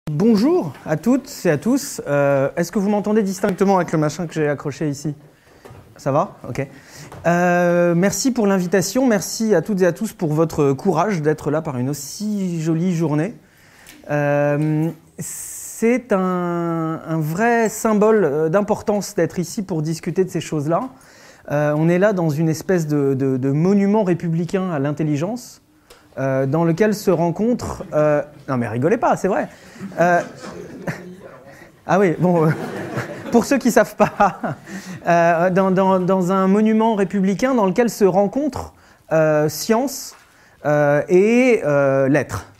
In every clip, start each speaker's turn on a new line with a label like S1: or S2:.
S1: Bonjour à toutes et à tous. Est-ce que vous m'entendez distinctement avec le machin que j'ai accroché ici? Ça va? Ok. Merci pour l'invitation. Merci à toutes et à tous pour votre courage d'être là par une aussi jolie journée. C'est un vrai symbole d'importance d'être ici pour discuter de ces choses-là. On est là dans une espèce de monument républicain à l'intelligence. Dans lequel se rencontrent... Non mais rigolez pas, c'est vrai. Ah oui, bon, pour ceux qui ne savent pas, dans un monument républicain dans lequel se rencontrent science et lettres.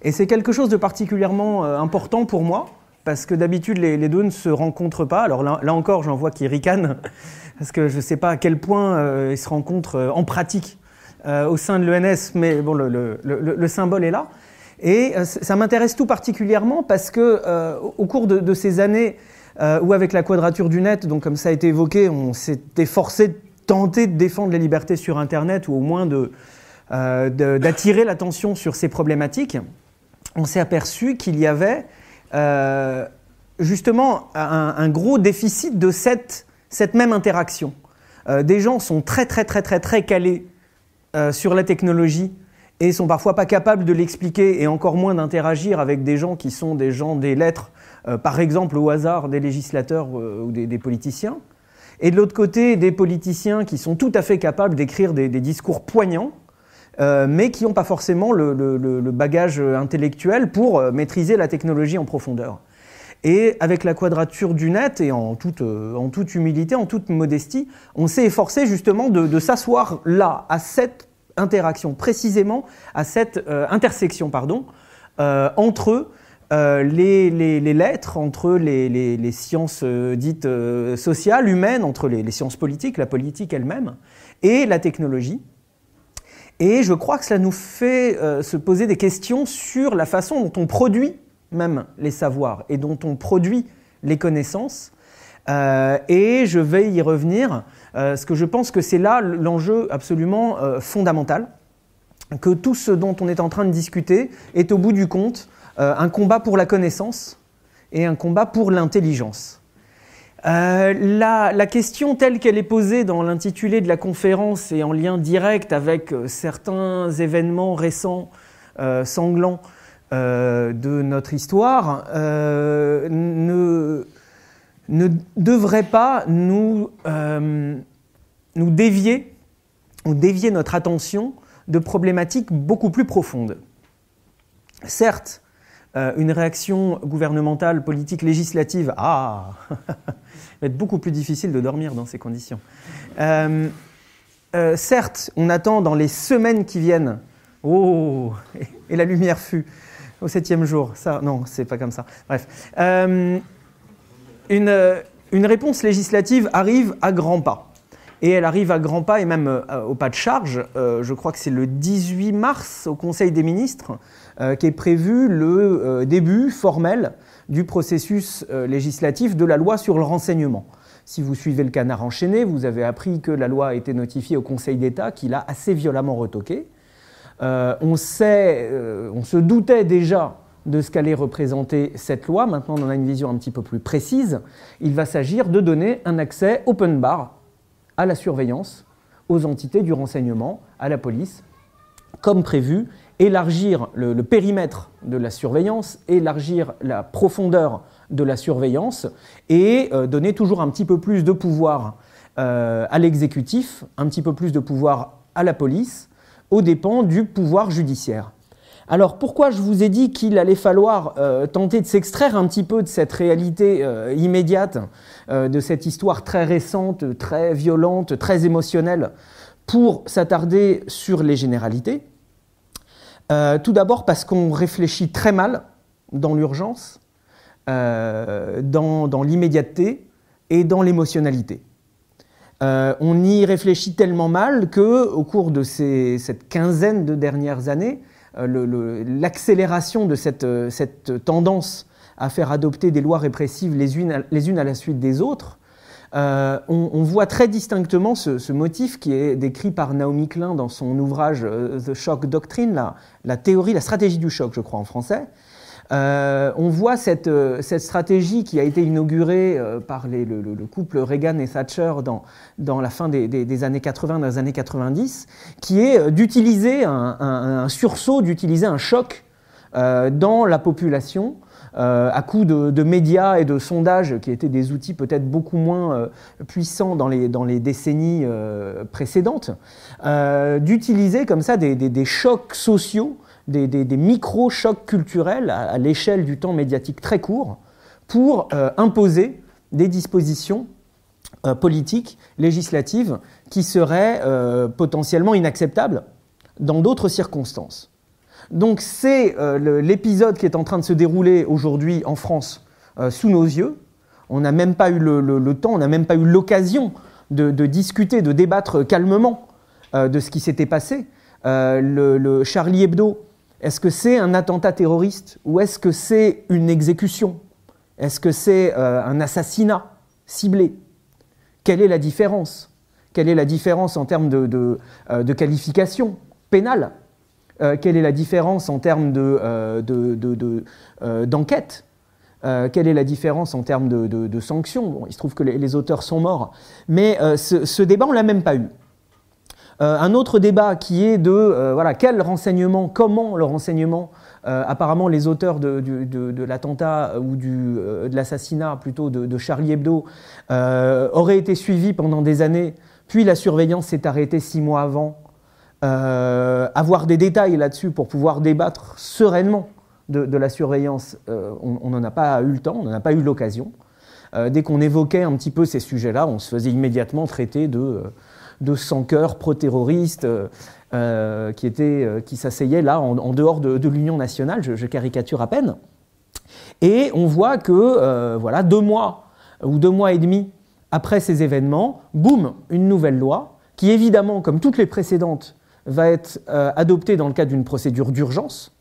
S1: Et c'est quelque chose de particulièrement important pour moi, parce que d'habitude les deux ne se rencontrent pas. Alors là encore, j'en vois qui ricanent, parce que je ne sais pas à quel point ils se rencontrent en pratique. Au sein de l'ENS, mais bon, le symbole est là. Et ça m'intéresse tout particulièrement parce que au cours de ces années où avec la Quadrature du Net, donc comme ça a été évoqué, on s'était forcé de tenter de défendre les libertés sur Internet ou au moins d'attirer l'attention sur ces problématiques, on s'est aperçu qu'il y avait justement un gros déficit de cette même interaction. Des gens sont très calés sur la technologie et sont parfois pas capables de l'expliquer et encore moins d'interagir avec des gens qui sont des gens des lettres, par exemple au hasard des législateurs ou des politiciens. Et de l'autre côté, des politiciens qui sont tout à fait capables d'écrire des discours poignants, mais qui n'ont pas forcément le bagage intellectuel pour maîtriser la technologie en profondeur. Et avec la Quadrature du Net, et en toute humilité, en toute modestie, on s'est efforcé justement de s'asseoir là, à cette interaction, précisément à cette intersection, entre les lettres, entre les sciences dites sociales, humaines, entre les sciences politiques, la politique elle-même, et la technologie. Et je crois que cela nous fait se poser des questions sur la façon dont on produit même les savoirs et dont on produit les connaissances. Et je vais y revenir, parce que je pense que c'est là l'enjeu absolument fondamental, que tout ce dont on est en train de discuter est au bout du compte un combat pour la connaissance et un combat pour l'intelligence. La question telle qu'elle est posée dans l'intitulé de la conférence et en lien direct avec certains événements récents, sanglants, de notre histoire ne devrait pas nous dévier ou dévier notre attention de problématiques beaucoup plus profondes. Certes, une réaction gouvernementale, politique, législative, va être beaucoup plus difficile de dormir dans ces conditions. Certes, on attend dans les semaines qui viennent, et la lumière fut au 7e jour. Ça, non, c'est pas comme ça. Bref. Une réponse législative arrive à grands pas. Et elle arrive à grands pas et même au pas de charge. Je crois que c'est le 18 mars au Conseil des ministres qu'est prévu le début formel du processus législatif de la loi sur le renseignement. Si vous suivez le Canard enchaîné, vous avez appris que la loi a été notifiée au Conseil d'État, qui l'a assez violemment retoquée. On se doutait déjà de ce qu'allait représenter cette loi. Maintenant, on en a une vision un petit peu plus précise. Il va s'agir de donner un accès open bar à la surveillance, aux entités du renseignement, à la police, comme prévu, élargir le périmètre de la surveillance, élargir la profondeur de la surveillance et donner toujours un petit peu plus de pouvoir à l'exécutif, un petit peu plus de pouvoir à la police, aux dépens du pouvoir judiciaire. Alors pourquoi je vous ai dit qu'il allait falloir tenter de s'extraire un petit peu de cette réalité immédiate, de cette histoire très récente, très violente, très émotionnelle, pour s'attarder sur les généralités? Tout d'abord parce qu'on réfléchit très mal dans l'urgence, dans l'immédiateté et dans l'émotionnalité. On y réfléchit tellement mal qu'au cours de cette quinzaine de dernières années, l'accélération de cette tendance à faire adopter des lois répressives les unes à la suite des autres, on voit très distinctement ce motif qui est décrit par Naomi Klein dans son ouvrage The Shock Doctrine, la théorie, la stratégie du choc, je crois en français, On voit cette stratégie qui a été inaugurée par le couple Reagan et Thatcher dans la fin des années 80, dans les années 90, qui est d'utiliser un sursaut, d'utiliser un choc dans la population, à coup de médias et de sondages qui étaient des outils peut-être beaucoup moins puissants dans les décennies précédentes, d'utiliser comme ça des chocs sociaux, des micro-chocs culturels à l'échelle du temps médiatique très court pour imposer des dispositions politiques, législatives qui seraient potentiellement inacceptables dans d'autres circonstances. Donc c'est l'épisode qui est en train de se dérouler aujourd'hui en France sous nos yeux. On n'a même pas eu le temps, on n'a même pas eu l'occasion de discuter, de débattre calmement de ce qui s'était passé. Le Charlie Hebdo, est-ce que c'est un attentat terroriste ou est-ce que c'est une exécution? Est-ce que c'est un assassinat ciblé? Quelle est la différence? Quelle est la différence en termes de qualification pénale? Quelle est la différence en termes d'enquête? Quelle est la différence en termes de sanctions? Bon, il se trouve que les auteurs sont morts, mais ce débat, on ne l'a même pas eu. Un autre débat qui est voilà, quel renseignement, comment le renseignement, apparemment les auteurs de l'attentat ou de l'assassinat plutôt de Charlie Hebdo auraient été suivis pendant des années, puis la surveillance s'est arrêtée 6 mois avant. Avoir des détails là-dessus pour pouvoir débattre sereinement de la surveillance, on n'en a pas eu le temps, on n'en a pas eu l'occasion. Dès qu'on évoquait un petit peu ces sujets-là, on se faisait immédiatement traiter de sans-cœur pro-terroristes qui s'asseyaient là en dehors de l'Union nationale, je caricature à peine. Et on voit que voilà, 2 mois ou 2 mois et demi après ces événements, boum, une nouvelle loi qui évidemment, comme toutes les précédentes, va être adoptée dans le cadre d'une procédure d'urgence,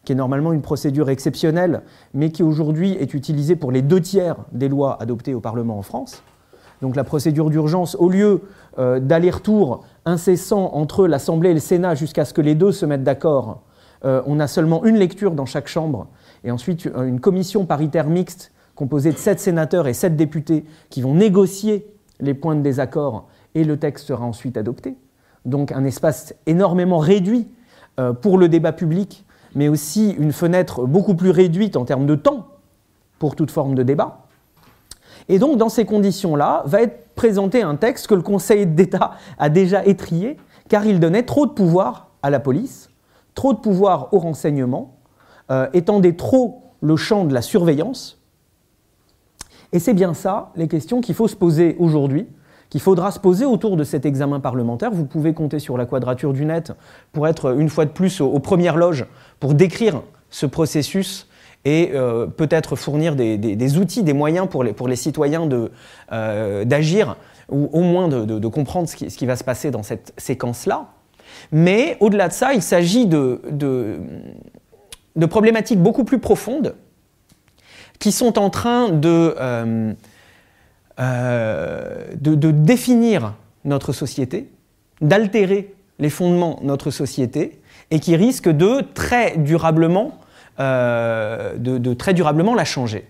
S1: qui est normalement une procédure exceptionnelle, mais qui aujourd'hui est utilisée pour les 2/3 des lois adoptées au Parlement en France. Donc la procédure d'urgence, au lieu d'aller-retour incessant entre l'Assemblée et le Sénat jusqu'à ce que les deux se mettent d'accord, on a seulement une lecture dans chaque chambre, et ensuite une commission paritaire mixte composée de 7 sénateurs et 7 députés qui vont négocier les points de désaccord, et le texte sera ensuite adopté. Donc un espace énormément réduit pour le débat public, mais aussi une fenêtre beaucoup plus réduite en termes de temps pour toute forme de débat. Et donc dans ces conditions-là, va être présenté un texte que le Conseil d'État a déjà étrillé, car il donnait trop de pouvoir à la police, trop de pouvoir au renseignement, étendait trop le champ de la surveillance. Et c'est bien ça, les questions qu'il faut se poser aujourd'hui, qu'il faudra se poser autour de cet examen parlementaire. Vous pouvez compter sur la Quadrature du Net pour être une fois de plus aux premières loges pour décrire ce processus et peut-être fournir des outils, des moyens pour les citoyens d'agir ou au moins de comprendre ce qui va se passer dans cette séquence-là. Mais au-delà de ça, il s'agit de problématiques beaucoup plus profondes qui sont en train de définir notre société, d'altérer les fondements de notre société et qui risquent de très durablement la changer.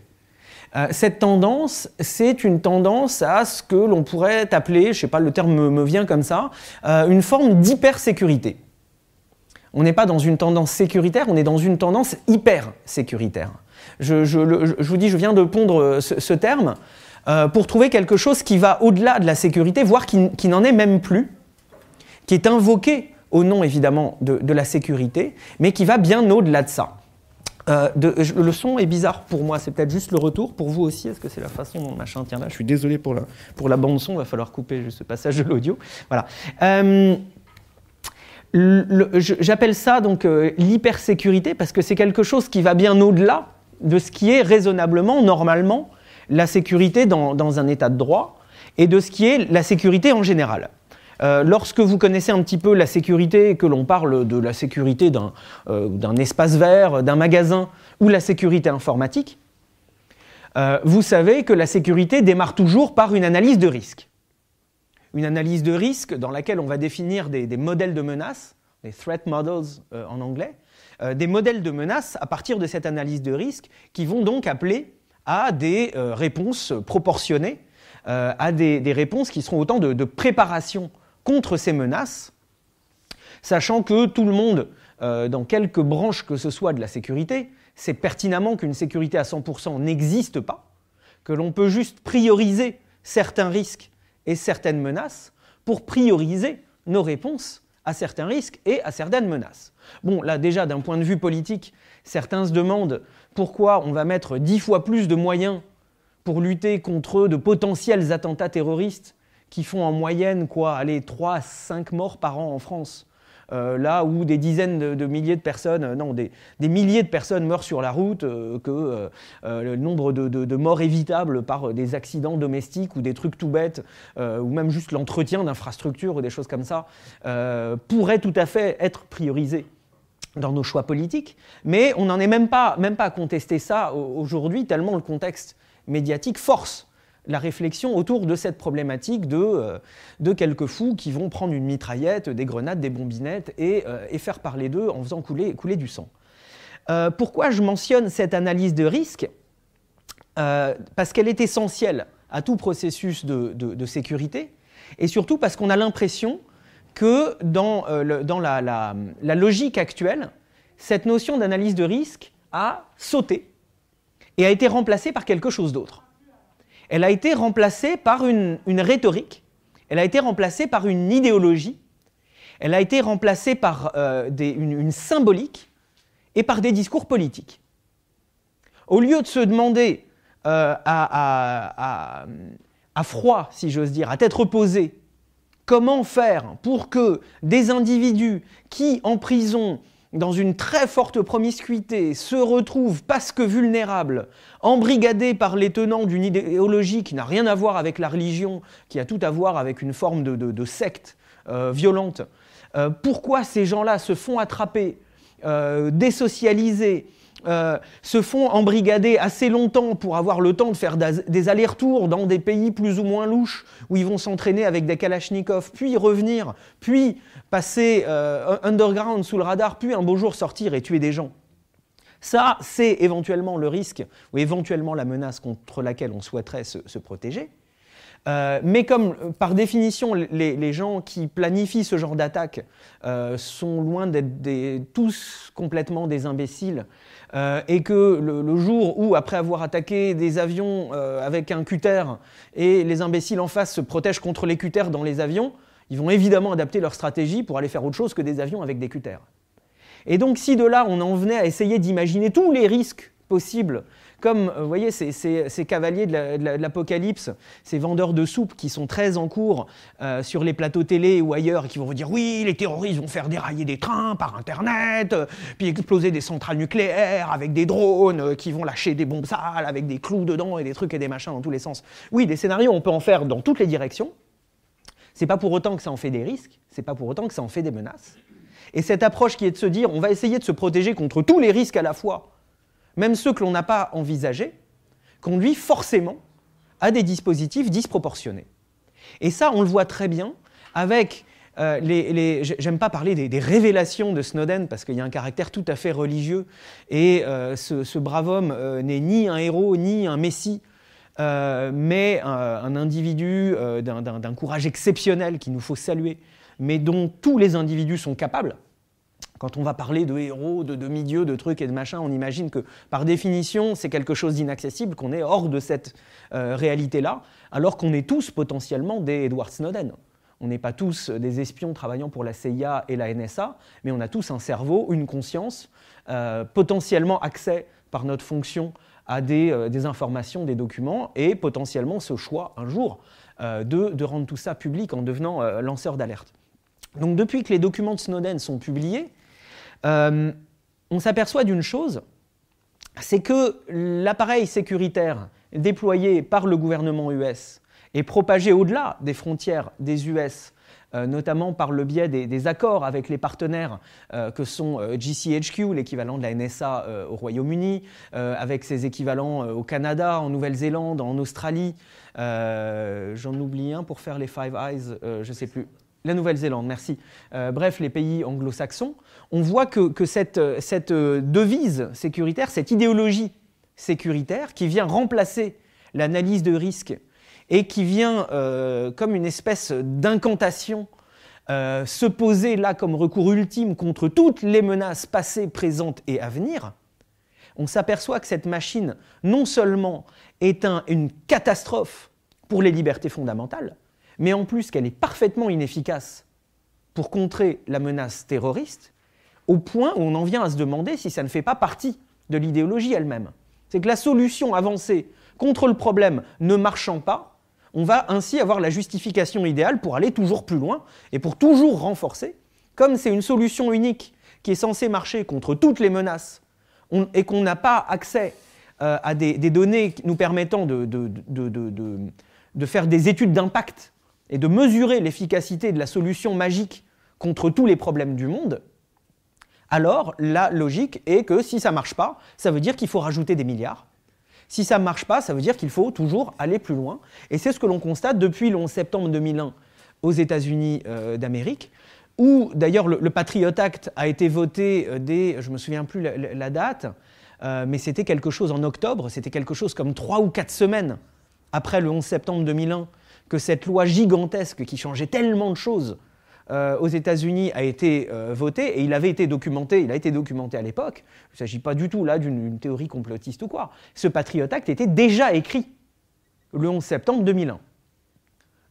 S1: Cette tendance, c'est une tendance à ce que l'on pourrait appeler, je ne sais pas, le terme me vient comme ça, une forme d'hypersécurité. On n'est pas dans une tendance sécuritaire, on est dans une tendance hyper-sécuritaire. Je vous dis, je viens de pondre ce terme pour trouver quelque chose qui va au-delà de la sécurité, voire qui n'en est même plus, qui est invoqué au nom évidemment de la sécurité, mais qui va bien au-delà de ça. Le son est bizarre pour moi, c'est peut-être juste le retour. Pour vous aussi, est-ce que c'est la façon dont machin tient là? Je suis désolé pour la bande-son, il va falloir couper juste ce passage de l'audio. Voilà. J'appelle ça donc l'hypersécurité parce que c'est quelque chose qui va bien au-delà de ce qui est raisonnablement, normalement, la sécurité dans un état de droit et de ce qui est la sécurité en général. Lorsque vous connaissez un petit peu la sécurité et que l'on parle de la sécurité d'un espace vert, d'un magasin ou la sécurité informatique, vous savez que la sécurité démarre toujours par une analyse de risque. Une analyse de risque dans laquelle on va définir des modèles de menaces, des threat models en anglais, des modèles de menaces à partir de cette analyse de risque qui vont donc appeler à des réponses proportionnées, à des réponses qui seront autant de préparation contre ces menaces, sachant que tout le monde, dans quelque branche que ce soit de la sécurité, sait pertinemment qu'une sécurité à 100% n'existe pas, que l'on peut juste prioriser certains risques et certaines menaces pour prioriser nos réponses à certains risques et à certaines menaces. Bon, là déjà, d'un point de vue politique, certains se demandent pourquoi on va mettre 10 fois plus de moyens pour lutter contre de potentiels attentats terroristes qui font en moyenne, 3 à 5 morts par an en France. Là où des dizaines de milliers de personnes, des milliers de personnes meurent sur la route, que le nombre de morts évitables par des accidents domestiques ou des trucs tout bêtes, ou même juste l'entretien d'infrastructures ou des choses comme ça, pourrait tout à fait être priorisé dans nos choix politiques. Mais on n'en est même pas à contester ça aujourd'hui, tellement le contexte médiatique force la réflexion autour de cette problématique de quelques fous qui vont prendre une mitraillette, des grenades, des bombinettes et faire parler d'eux en faisant couler du sang. Pourquoi je mentionne cette analyse de risque ? Parce qu'elle est essentielle à tout processus de sécurité et surtout parce qu'on a l'impression que dans la logique actuelle, cette notion d'analyse de risque a sauté et a été remplacée par quelque chose d'autre. Elle a été remplacée par une rhétorique, elle a été remplacée par une idéologie, elle a été remplacée par une symbolique et par des discours politiques. Au lieu de se demander à froid, si j'ose dire, à tête reposée, comment faire pour que des individus qui, en prison, dans une très forte promiscuité, se retrouvent, parce que vulnérables, embrigadés par les tenants d'une idéologie qui n'a rien à voir avec la religion, qui a tout à voir avec une forme de secte violente. Pourquoi ces gens-là se font attraper, désocialiser, se font embrigader assez longtemps pour avoir le temps de faire des allers-retours dans des pays plus ou moins louches où ils vont s'entraîner avec des kalachnikovs, puis revenir, puis passer underground sous le radar, puis un beau jour sortir et tuer des gens. Ça, c'est éventuellement le risque ou éventuellement la menace contre laquelle on souhaiterait se protéger. Mais comme par définition les gens qui planifient ce genre d'attaque sont loin d'être tous complètement des imbéciles et que le jour où, après avoir attaqué des avions avec un cutter et les imbéciles en face se protègent contre les cutters dans les avions, ils vont évidemment adapter leur stratégie pour aller faire autre chose que des avions avec des cutters. Et donc si de là on en venait à essayer d'imaginer tous les risques possibles, comme vous voyez ces cavaliers de l'apocalypse, ces vendeurs de soupe qui sont très en cours sur les plateaux télé ou ailleurs et qui vont vous dire oui, les terroristes vont faire dérailler des trains par internet, puis exploser des centrales nucléaires avec des drones qui vont lâcher des bombes sales avec des clous dedans et des trucs et des machins dans tous les sens. Oui, des scénarios on peut en faire dans toutes les directions. C'est pas pour autant que ça en fait des risques, c'est pas pour autant que ça en fait des menaces. Et cette approche qui est de se dire on va essayer de se protéger contre tous les risques à la fois, même ceux que l'on n'a pas envisagés, conduit forcément à des dispositifs disproportionnés. Et ça, on le voit très bien avec j'aime pas parler des révélations de Snowden parce qu'il y a un caractère tout à fait religieux et ce brave homme n'est ni un héros ni un messie, mais un individu d'un courage exceptionnel qu'il nous faut saluer, mais dont tous les individus sont capables. Quand on va parler de héros, de demi-dieux, de trucs et de machins, on imagine que par définition, c'est quelque chose d'inaccessible, qu'on est hors de cette réalité-là, alors qu'on est tous potentiellement des Edward Snowden. On n'est pas tous des espions travaillant pour la CIA et la NSA, mais on a tous un cerveau, une conscience, potentiellement accès par notre fonction à des informations, des documents, et potentiellement ce choix, un jour, de rendre tout ça public en devenant lanceur d'alerte. Donc depuis que les documents de Snowden sont publiés, on s'aperçoit d'une chose, c'est que l'appareil sécuritaire déployé par le gouvernement US et propagé au-delà des frontières des US, notamment par le biais des accords avec les partenaires que sont GCHQ, l'équivalent de la NSA au Royaume-Uni, avec ses équivalents au Canada, en Nouvelle-Zélande, en Australie. J'en oublie un pour faire les Five Eyes, je ne sais plus. La Nouvelle-Zélande, merci. Bref, les pays anglo-saxons, on voit que cette devise sécuritaire, cette idéologie sécuritaire qui vient remplacer l'analyse de risque et qui vient comme une espèce d'incantation se poser là comme recours ultime contre toutes les menaces passées, présentes et à venir, on s'aperçoit que cette machine, non seulement est une catastrophe pour les libertés fondamentales, mais en plus qu'elle est parfaitement inefficace pour contrer la menace terroriste, au point où on en vient à se demander si ça ne fait pas partie de l'idéologie elle-même. C'est que la solution avancée contre le problème ne marchant pas, on va ainsi avoir la justification idéale pour aller toujours plus loin et pour toujours renforcer. Comme c'est une solution unique qui est censée marcher contre toutes les menaces et qu'on n'a pas accès à des données nous permettant de faire des études d'impact et de mesurer l'efficacité de la solution magique contre tous les problèmes du monde, alors la logique est que si ça ne marche pas, ça veut dire qu'il faut rajouter des milliards. Si ça ne marche pas, ça veut dire qu'il faut toujours aller plus loin. Et c'est ce que l'on constate depuis le 11 septembre 2001 aux États-Unis d'Amérique, où d'ailleurs le Patriot Act a été voté dès, je ne me souviens plus la date, mais c'était quelque chose en octobre, c'était quelque chose comme 3 ou 4 semaines après le 11 septembre 2001, que cette loi gigantesque qui changeait tellement de choses aux États-Unis a été votée, et il a été documenté à l'époque. Il ne s'agit pas du tout là d'une théorie complotiste ou quoi. Ce Patriot Act était déjà écrit le 11 septembre 2001.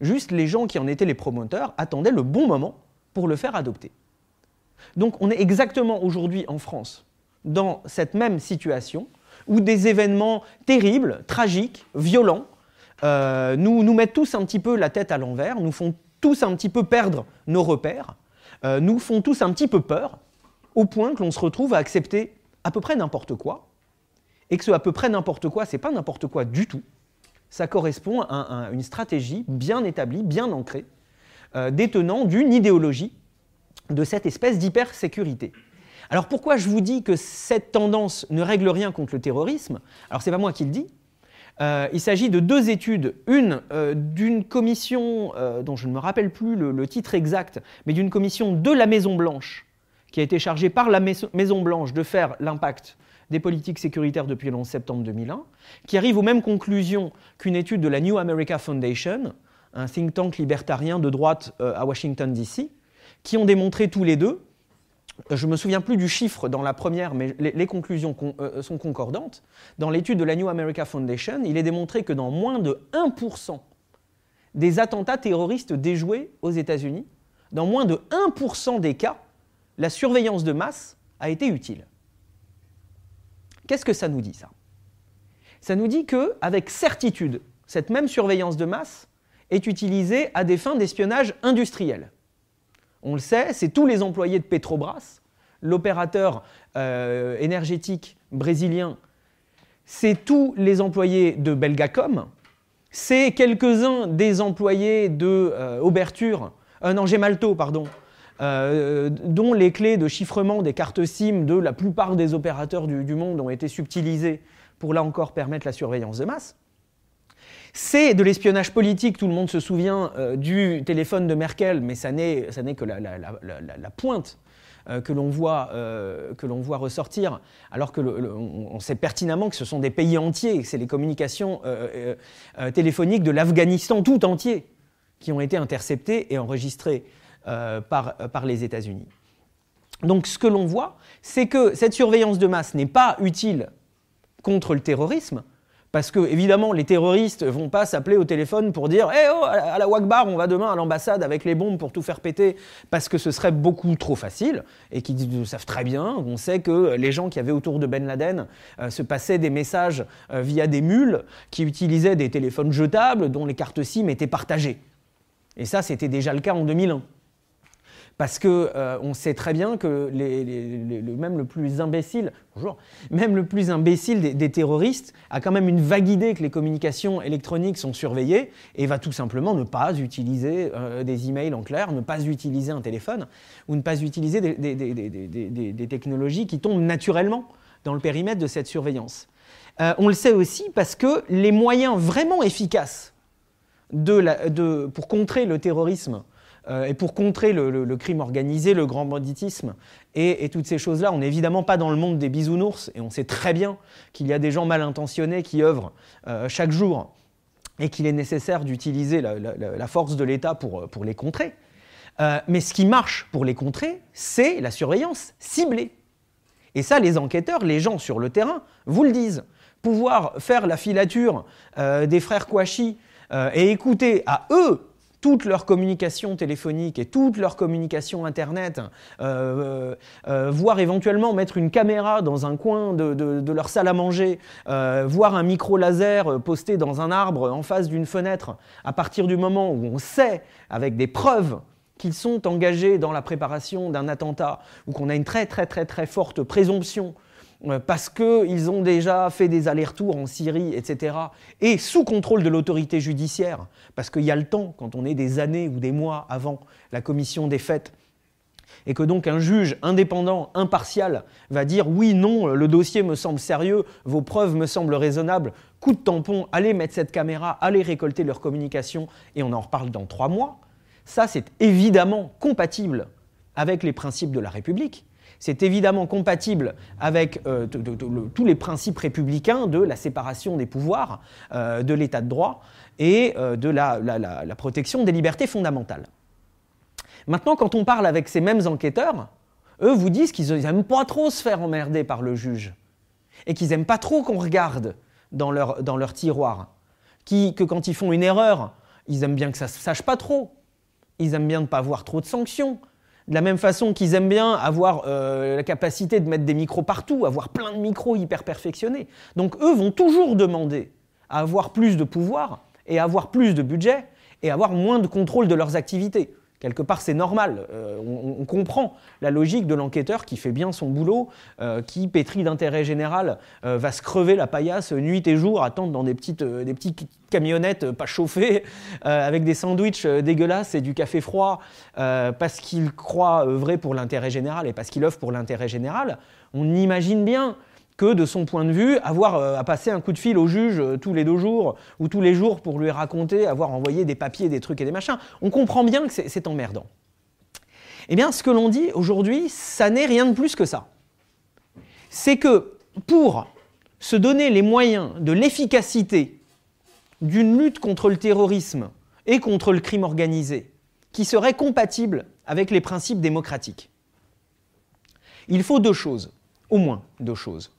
S1: Juste les gens qui en étaient les promoteurs attendaient le bon moment pour le faire adopter. Donc on est exactement aujourd'hui en France dans cette même situation où des événements terribles, tragiques, violents, nous mettent tous un petit peu la tête à l'envers, nous font tous un petit peu perdre nos repères, nous font tous un petit peu peur, au point que l'on se retrouve à accepter à peu près n'importe quoi, et que ce à peu près n'importe quoi, c'est pas n'importe quoi du tout, ça correspond à une stratégie bien établie, bien ancrée, détenant d'une idéologie de cette espèce d'hypersécurité. Alors pourquoi je vous dis que cette tendance ne règle rien contre le terrorisme? Alors c'est pas moi qui le dis. Il s'agit de 2 études, une d'une commission, dont je ne me rappelle plus le titre exact, mais d'une commission de la Maison-Blanche, qui a été chargée par la Maison-Blanche de faire l'impact des politiques sécuritaires depuis le 11 septembre 2001, qui arrive aux mêmes conclusions qu'une étude de la New America Foundation, un think tank libertarien de droite à Washington, D.C., qui ont démontré tous les deux, je ne me souviens plus du chiffre dans la première, mais les conclusions sont concordantes. Dans l'étude de la New America Foundation, il est démontré que dans moins de 1% des attentats terroristes déjoués aux États-Unis, dans moins de 1% des cas, la surveillance de masse a été utile. Qu'est-ce que ça nous dit, ça? Ça nous dit qu'avec certitude, cette même surveillance de masse est utilisée à des fins d'espionnage industriel. On le sait, c'est tous les employés de Petrobras, l'opérateur énergétique brésilien, c'est tous les employés de Belgacom, c'est quelques-uns des employés de Gemalto, dont les clés de chiffrement des cartes SIM de la plupart des opérateurs du monde ont été subtilisées pour là encore permettre la surveillance de masse. C'est de l'espionnage politique, tout le monde se souvient du téléphone de Merkel, mais ça n'est que la pointe que l'on voit ressortir, alors on sait pertinemment que ce sont des pays entiers, que c'est les communications téléphoniques de l'Afghanistan tout entier qui ont été interceptées et enregistrées par les États-Unis. Donc ce que l'on voit, c'est que cette surveillance de masse n'est pas utile contre le terrorisme, parce que, évidemment, les terroristes ne vont pas s'appeler au téléphone pour dire « Eh oh, à la Wakbar, on va demain à l'ambassade avec les bombes pour tout faire péter », parce que ce serait beaucoup trop facile, et qu'ils le savent très bien. On sait que les gens qui avaient autour de Ben Laden se passaient des messages via des mules qui utilisaient des téléphones jetables dont les cartes SIM étaient partagées. Et ça, c'était déjà le cas en 2001. Parce qu'on sait très bien que même le plus imbécile des terroristes a quand même une vague idée que les communications électroniques sont surveillées et va tout simplement ne pas utiliser des emails en clair, ne pas utiliser un téléphone ou ne pas utiliser des technologies qui tombent naturellement dans le périmètre de cette surveillance. On le sait aussi parce que les moyens vraiment efficaces pour contrer le terrorisme et pour contrer le crime organisé, le grand banditisme et toutes ces choses-là. On n'est évidemment pas dans le monde des bisounours, et on sait très bien qu'il y a des gens mal intentionnés qui œuvrent chaque jour et qu'il est nécessaire d'utiliser la force de l'État pour les contrer. Mais ce qui marche pour les contrer, c'est la surveillance ciblée. Et ça, les enquêteurs, les gens sur le terrain, vous le disent. Pouvoir faire la filature des frères Kouachi et écouter à eux toutes leurs communications téléphoniques et toutes leurs communications Internet, voire éventuellement mettre une caméra dans un coin de leur salle à manger, voir un micro laser posté dans un arbre en face d'une fenêtre, à partir du moment où on sait, avec des preuves, qu'ils sont engagés dans la préparation d'un attentat, ou qu'on a une très très très très forte présomption, parce qu'ils ont déjà fait des allers-retours en Syrie, etc., et sous contrôle de l'autorité judiciaire, parce qu'il y a le temps, quand on est des années ou des mois avant la commission des faits, et que donc un juge indépendant, impartial, va dire « oui, non, le dossier me semble sérieux, vos preuves me semblent raisonnables, coup de tampon, allez mettre cette caméra, allez récolter leurs communications, et on en reparle dans 3 mois », ça c'est évidemment compatible avec les principes de la République. C'est évidemment compatible avec tous les principes républicains de la séparation des pouvoirs, de l'état de droit et de la protection des libertés fondamentales. Maintenant, quand on parle avec ces mêmes enquêteurs, eux vous disent qu'ils n'aiment pas trop se faire emmerder par le juge et qu'ils n'aiment pas trop qu'on regarde dans leur tiroir, que quand ils font une erreur, ils aiment bien que ça ne se sache pas trop, ils aiment bien ne pas avoir trop de sanctions. De la même façon qu'ils aiment bien avoir la capacité de mettre des micros partout, avoir plein de micros hyper perfectionnés. Donc eux vont toujours demander à avoir plus de pouvoir et à avoir plus de budget et à avoir moins de contrôle de leurs activités. Quelque part, c'est normal. On comprend la logique de l'enquêteur qui fait bien son boulot, qui, pétri d'intérêt général, va se crever la paillasse nuit et jour, attendre dans des petites camionnettes pas chauffées, avec des sandwichs dégueulasses et du café froid, parce qu'il croit œuvrer pour l'intérêt général et parce qu'il œuvre pour l'intérêt général. On imagine bien que de son point de vue, avoir à passer un coup de fil au juge tous les 2 jours ou tous les jours pour lui raconter, avoir envoyé des papiers, des trucs et des machins, on comprend bien que c'est emmerdant. Eh bien, ce que l'on dit aujourd'hui, ça n'est rien de plus que ça. C'est que pour se donner les moyens de l'efficacité d'une lutte contre le terrorisme et contre le crime organisé, qui serait compatible avec les principes démocratiques, il faut 2 choses, au moins 2 choses.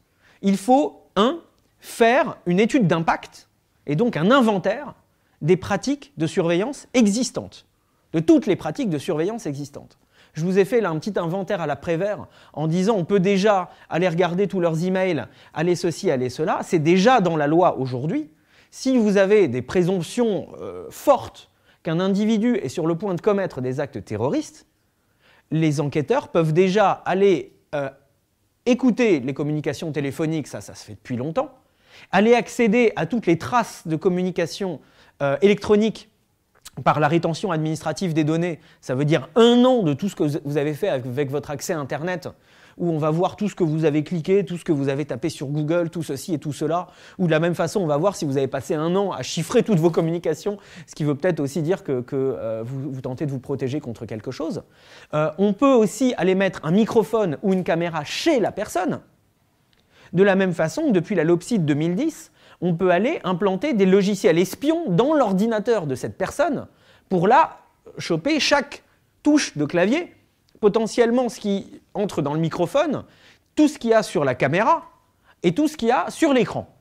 S1: Il faut, 1, faire une étude d'impact, et donc un inventaire des pratiques de surveillance existantes, de toutes les pratiques de surveillance existantes. Je vous ai fait là un petit inventaire à la Prévert en disant on peut déjà aller regarder tous leurs emails, aller ceci, aller cela. C'est déjà dans la loi aujourd'hui. Si vous avez des présomptions fortes qu'un individu est sur le point de commettre des actes terroristes, les enquêteurs peuvent déjà aller écouter les communications téléphoniques, ça se fait depuis longtemps, aller accéder à toutes les traces de communication électronique par la rétention administrative des données, ça veut dire 1 an de tout ce que vous avez fait avec votre accès à Internet, où on va voir tout ce que vous avez cliqué, tout ce que vous avez tapé sur Google, tout ceci et tout cela, ou de la même façon, on va voir si vous avez passé 1 an à chiffrer toutes vos communications, ce qui veut peut-être aussi dire que vous tentez de vous protéger contre quelque chose. On peut aussi aller mettre un microphone ou une caméra chez la personne. De la même façon, depuis la LOPSI de 2010, on peut aller implanter des logiciels espions dans l'ordinateur de cette personne pour là choper chaque touche de clavier, potentiellement ce qui entre dans le microphone, tout ce qu'il y a sur la caméra et tout ce qu'il y a sur l'écran.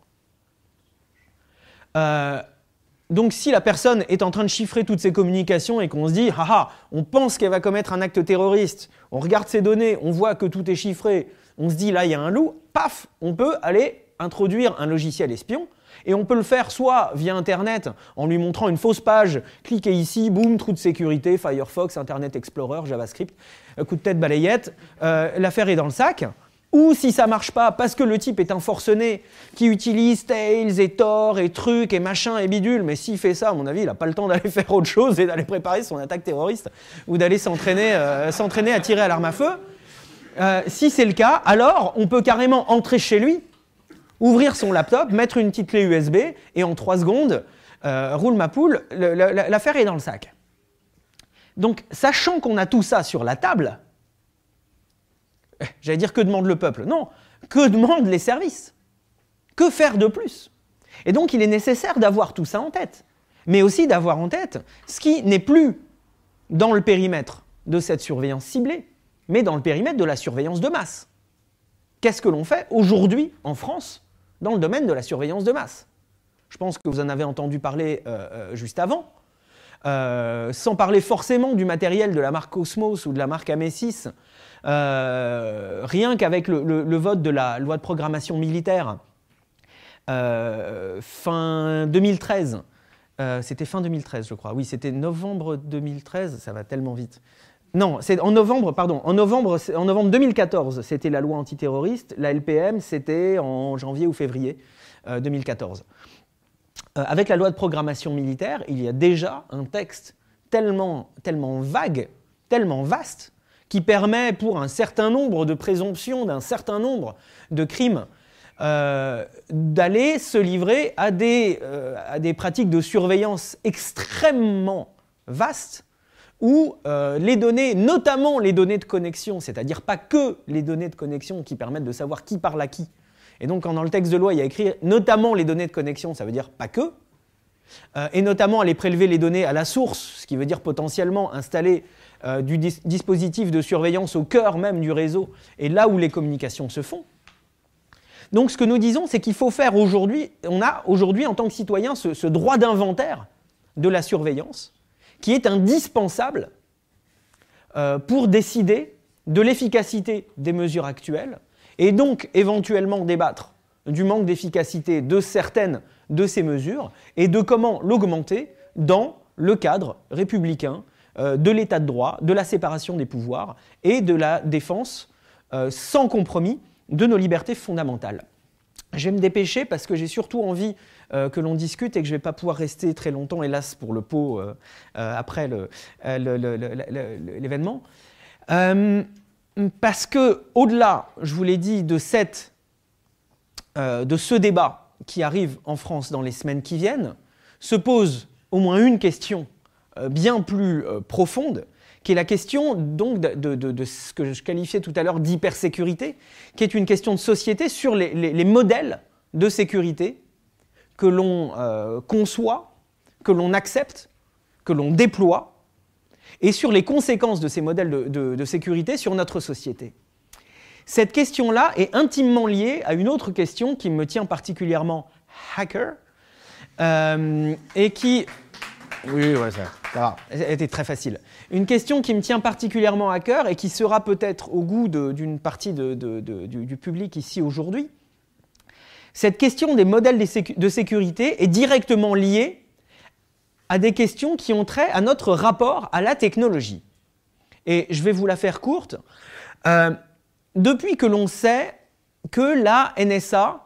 S1: Donc si la personne est en train de chiffrer toutes ses communications et qu'on se dit « Ah, on pense qu'elle va commettre un acte terroriste », on regarde ses données, on voit que tout est chiffré, on se dit « Là, il y a un loup », paf, on peut aller introduire un logiciel espion, et on peut le faire soit via Internet, en lui montrant une fausse page, cliquez ici, boum, trou de sécurité, Firefox, Internet Explorer, JavaScript, coup de tête balayette, l'affaire est dans le sac. Ou si ça marche pas, parce que le type est un forcené qui utilise Tails et Tor et trucs et machin et bidule, mais s'il fait ça, à mon avis, il n'a pas le temps d'aller faire autre chose et d'aller préparer son attaque terroriste ou d'aller s'entraîner à tirer à l'arme à feu. Si c'est le cas, alors on peut carrément entrer chez lui, ouvrir son laptop, mettre une petite clé USB et en 3 secondes, roule ma poule, l'affaire est dans le sac. Donc, sachant qu'on a tout ça sur la table, j'allais dire que demande le peuple? Non, que demandent les services? Que faire de plus? Et donc, il est nécessaire d'avoir tout ça en tête, mais aussi d'avoir en tête ce qui n'est plus dans le périmètre de cette surveillance ciblée, mais dans le périmètre de la surveillance de masse. Qu'est-ce que l'on fait aujourd'hui en France dans le domaine de la surveillance de masse? Je pense que vous en avez entendu parler juste avant. Sans parler forcément du matériel de la marque Cosmos ou de la marque Amesis, rien qu'avec le vote de la loi de programmation militaire fin 2013, c'était fin 2013 je crois, oui c'était novembre 2013, ça va tellement vite. Non, c'est en novembre, pardon, en novembre 2014, c'était la loi antiterroriste, la LPM c'était en janvier ou février 2014. Avec la loi de programmation militaire, il y a déjà un texte tellement vague, tellement vaste, qui permet pour un certain nombre de présomptions, d'un certain nombre de crimes, d'aller se livrer à des pratiques de surveillance extrêmement vastes, où les données, notamment les données de connexion, c'est-à-dire pas que les données de connexion qui permettent de savoir qui parle à qui, et donc, quand dans le texte de loi, il y a écrit notamment les données de connexion, ça veut dire pas que, et notamment aller prélever les données à la source, ce qui veut dire potentiellement installer du dispositif de surveillance au cœur même du réseau, et là où les communications se font. Donc, ce que nous disons, c'est qu'il faut faire aujourd'hui, on a aujourd'hui en tant que citoyen ce droit d'inventaire de la surveillance, qui est indispensable pour décider de l'efficacité des mesures actuelles, et donc éventuellement débattre du manque d'efficacité de certaines de ces mesures et de comment l'augmenter dans le cadre républicain de l'état de droit, de la séparation des pouvoirs et de la défense sans compromis de nos libertés fondamentales. Je vais me dépêcher parce que j'ai surtout envie que l'on discute et que je ne vais pas pouvoir rester très longtemps, hélas, pour le pot après l'événement. Parce que, au-delà, je vous l'ai dit, de ce débat qui arrive en France dans les semaines qui viennent, se pose au moins une question bien plus profonde, qui est la question donc de ce que je qualifiais tout à l'heure d'hypersécurité, qui est une question de société sur les modèles de sécurité que l'on conçoit, que l'on accepte, que l'on déploie, et sur les conséquences de ces modèles de sécurité sur notre société. Cette question-là est intimement liée à une autre question qui me tient particulièrement hacker, et qui... Oui, ouais, ça va. Elle était très facile. Une question qui me tient particulièrement à cœur et qui sera peut-être au goût d'une partie du public ici aujourd'hui. Cette question des modèles de sécurité est directement liée à des questions qui ont trait à notre rapport à la technologie. Et je vais vous la faire courte. Depuis que l'on sait que la NSA,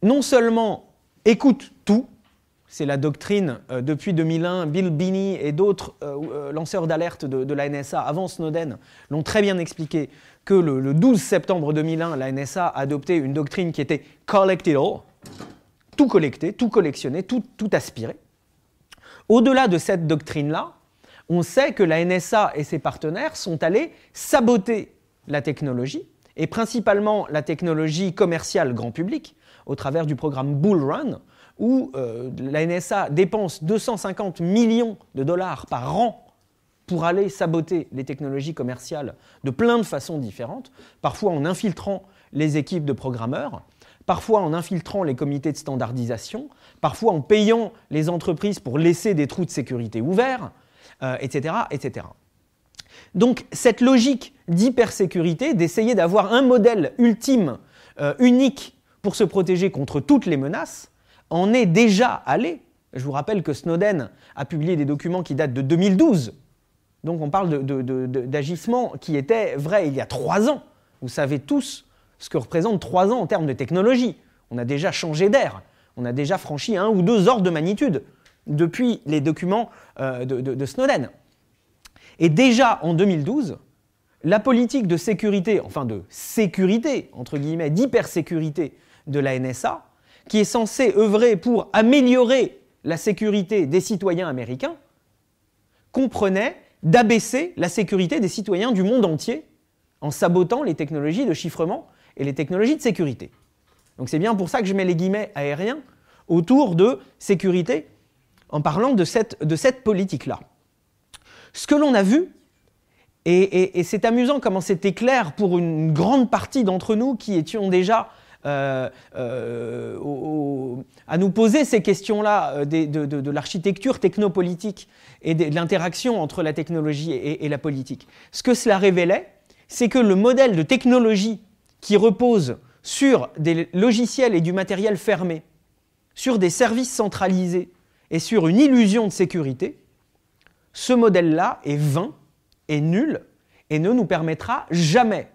S1: non seulement écoute tout, c'est la doctrine depuis 2001, Bill Binney et d'autres lanceurs d'alerte de la NSA avant Snowden l'ont très bien expliqué, que le 12 septembre 2001, la NSA a adopté une doctrine qui était « collect it all », tout collecter, tout collectionner, tout aspirer. Au-delà de cette doctrine-là, on sait que la NSA et ses partenaires sont allés saboter la technologie, et principalement la technologie commerciale grand public, au travers du programme Bull Run, où la NSA dépense 250 millions de dollars par an pour aller saboter les technologies commerciales de plein de façons différentes, parfois en infiltrant les équipes de programmeurs, parfois en infiltrant les comités de standardisation, parfois en payant les entreprises pour laisser des trous de sécurité ouverts, etc., etc. Donc cette logique d'hypersécurité, d'essayer d'avoir un modèle ultime, unique, pour se protéger contre toutes les menaces, en est déjà allé. Je vous rappelle que Snowden a publié des documents qui datent de 2012. Donc on parle d'agissements qui étaient vrais il y a 3 ans. Vous savez tous ce que représente 3 ans en termes de technologie. On a déjà changé d'ère. On a déjà franchi 1 ou 2 ordres de magnitude depuis les documents de Snowden. Et déjà en 2012, la politique de sécurité, enfin de sécurité, entre guillemets, d'hypersécurité de la NSA, qui est censée œuvrer pour améliorer la sécurité des citoyens américains, comprenait d'abaisser la sécurité des citoyens du monde entier en sabotant les technologies de chiffrement et les technologies de sécurité. Donc c'est bien pour ça que je mets les guillemets aériens autour de sécurité en parlant de cette politique-là. Ce que l'on a vu, et c'est amusant comment c'était clair pour une grande partie d'entre nous qui étions déjà à nous poser ces questions-là de l'architecture technopolitique et de l'interaction entre la technologie et la politique. Ce que cela révélait, c'est que le modèle de technologie qui repose sur des logiciels et du matériel fermé, sur des services centralisés et sur une illusion de sécurité, ce modèle-là est vain, est nul et ne nous permettra jamais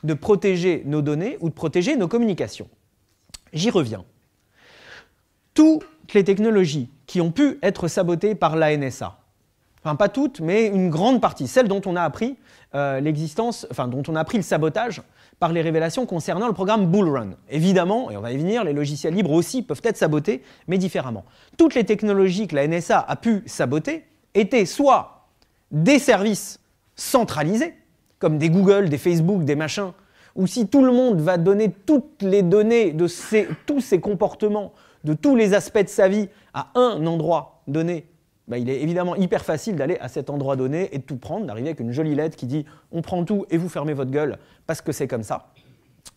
S1: de protéger nos données ou de protéger nos communications. J'y reviens. Toutes les technologies qui ont pu être sabotées par la NSA, enfin pas toutes, mais une grande partie, celles dont on a appris dont on a appris le sabotage par les révélations concernant le programme Bull Run. Évidemment, et on va y venir, les logiciels libres aussi peuvent être sabotés, mais différemment. Toutes les technologies que la NSA a pu saboter étaient soit des services centralisés, comme des Google, des Facebook, des machins, où si tout le monde va donner toutes les données de tous ses comportements, de tous les aspects de sa vie à un endroit donné, il est évidemment hyper facile d'aller à cet endroit donné et de tout prendre, d'arriver avec une jolie lettre qui dit « on prend tout et vous fermez votre gueule parce que c'est comme ça ».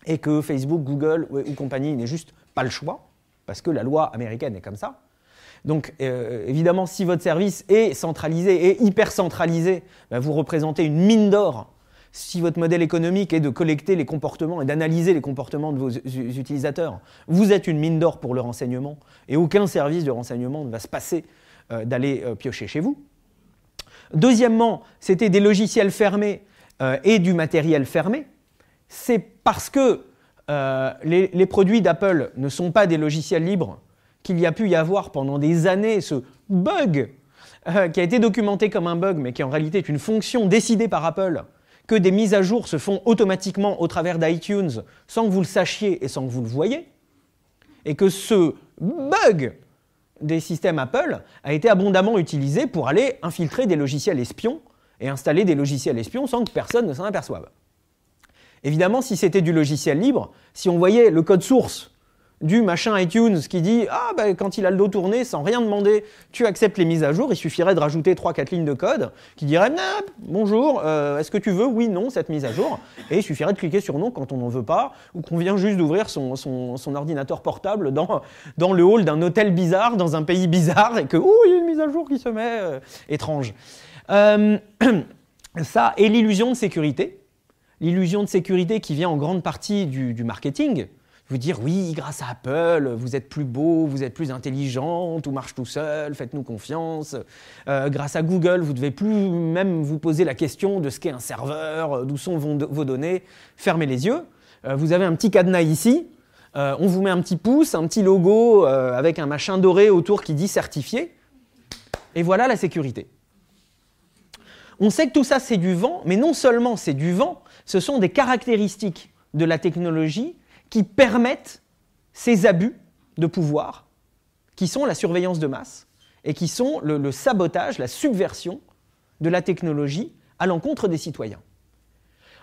S1: Et que Facebook, Google ou compagnie n'aient juste pas le choix, parce que la loi américaine est comme ça. Donc évidemment, si votre service est centralisé et hyper centralisé, vous représentez une mine d'or. Si votre modèle économique est de collecter les comportements et d'analyser les comportements de vos utilisateurs, vous êtes une mine d'or pour le renseignement et aucun service de renseignement ne va se passer d'aller piocher chez vous. Deuxièmement, c'était des logiciels fermés et du matériel fermé. C'est parce que les produits d'Apple ne sont pas des logiciels libres qu'il y a pu y avoir pendant des années ce bug qui a été documenté comme un bug, mais qui en réalité est une fonction décidée par Apple, que des mises à jour se font automatiquement au travers d'iTunes sans que vous le sachiez et sans que vous le voyiez, et que ce bug des systèmes Apple a été abondamment utilisé pour aller infiltrer des logiciels espions et installer des logiciels espions sans que personne ne s'en aperçoive. Évidemment, si c'était du logiciel libre, si on voyait le code source du machin iTunes qui dit « Ah, quand il a le dos tourné, sans rien demander, tu acceptes les mises à jour », il suffirait de rajouter 3-4 lignes de code qui dirait « Bonjour, est-ce que tu veux, oui, non, cette mise à jour ?» Et il suffirait de cliquer sur « Non » quand on n'en veut pas, ou qu'on vient juste d'ouvrir son ordinateur portable dans le hall d'un hôtel bizarre, dans un pays bizarre, et que « Oh, il y a une mise à jour qui se met étrange ». Ça, et l'illusion de sécurité. L'illusion de sécurité qui vient en grande partie du marketing. Vous dire, oui, grâce à Apple, vous êtes plus beau, vous êtes plus intelligent, tout marche tout seul, faites-nous confiance. Grâce à Google, vous ne devez plus même vous poser la question de ce qu'est un serveur, d'où sont vos données. Fermez les yeux. Vous avez un petit cadenas ici. On vous met un petit pouce, un petit logo avec un machin doré autour qui dit certifié. Et voilà la sécurité. On sait que tout ça, c'est du vent, mais non seulement c'est du vent, ce sont des caractéristiques de la technologie qui permettent ces abus de pouvoir, qui sont la surveillance de masse, et qui sont le sabotage, la subversion de la technologie à l'encontre des citoyens.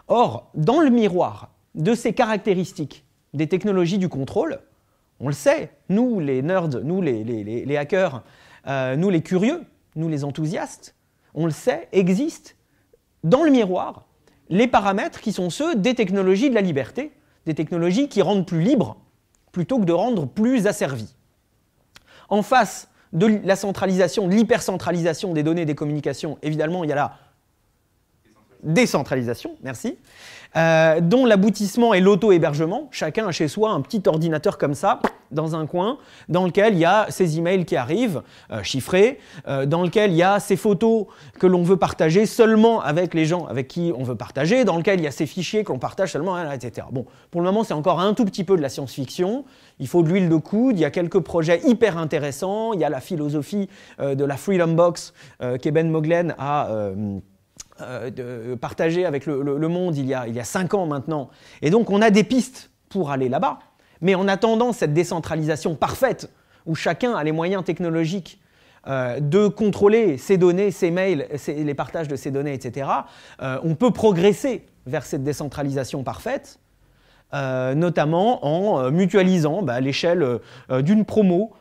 S1: Or, dans le miroir de ces caractéristiques des technologies du contrôle, on le sait, nous les nerds, nous les hackers, nous les curieux, nous les enthousiastes, on le sait, existent dans le miroir les paramètres qui sont ceux des technologies de la liberté, des technologies qui rendent plus libres plutôt que de rendre plus asservis. En face de la centralisation, de l'hypercentralisation des données et des communications, évidemment, il y a la décentralisation, merci, dont l'aboutissement est l'auto-hébergement. Chacun a chez soi un petit ordinateur comme ça, dans un coin, dans lequel il y a ses emails qui arrivent, chiffrés, dans lequel il y a ces photos que l'on veut partager seulement avec les gens avec qui on veut partager, dans lequel il y a ces fichiers que l'on partage seulement, etc. Bon, pour le moment, c'est encore un tout petit peu de la science-fiction. Il faut de l'huile de coude, il y a quelques projets hyper intéressants, il y a la philosophie de la Freedom Box qu'Eben Moglen a partagé avec le monde il y a 5 ans maintenant. Et donc, on a des pistes pour aller là-bas. Mais en attendant cette décentralisation parfaite, où chacun a les moyens technologiques de contrôler ces données, ces mails, les partages de ces données, etc., on peut progresser vers cette décentralisation parfaite, notamment en mutualisant l'échelle d'une promo,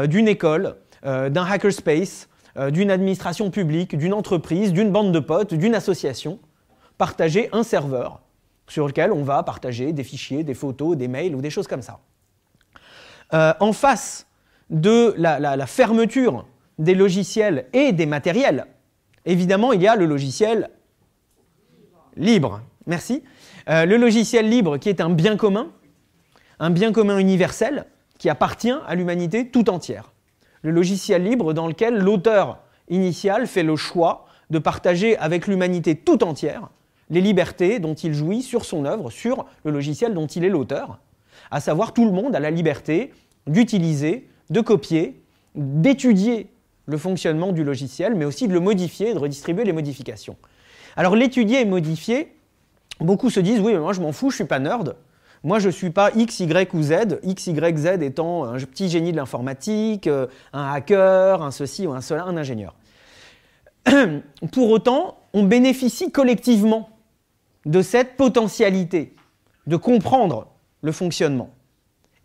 S1: d'une école, d'un hackerspace, d'une administration publique, d'une entreprise, d'une bande de potes, d'une association, partager un serveur sur lequel on va partager des fichiers, des photos, des mails ou des choses comme ça. En face de la fermeture des logiciels et des matériels, évidemment, il y a le logiciel libre. Merci. Le logiciel libre qui est un bien commun universel qui appartient à l'humanité tout entière. Le logiciel libre dans lequel l'auteur initial fait le choix de partager avec l'humanité tout entière les libertés dont il jouit sur son œuvre, sur le logiciel dont il est l'auteur, à savoir tout le monde a la liberté d'utiliser, de copier, d'étudier le fonctionnement du logiciel, mais aussi de le modifier et de redistribuer les modifications. Alors l'étudier et modifier, beaucoup se disent « oui, mais moi je m'en fous, je ne suis pas nerd ». Moi, je ne suis pas X, Y ou Z, X, Y, Z étant un petit génie de l'informatique, un hacker, un ceci ou un cela, un ingénieur. Pour autant, on bénéficie collectivement de cette potentialité de comprendre le fonctionnement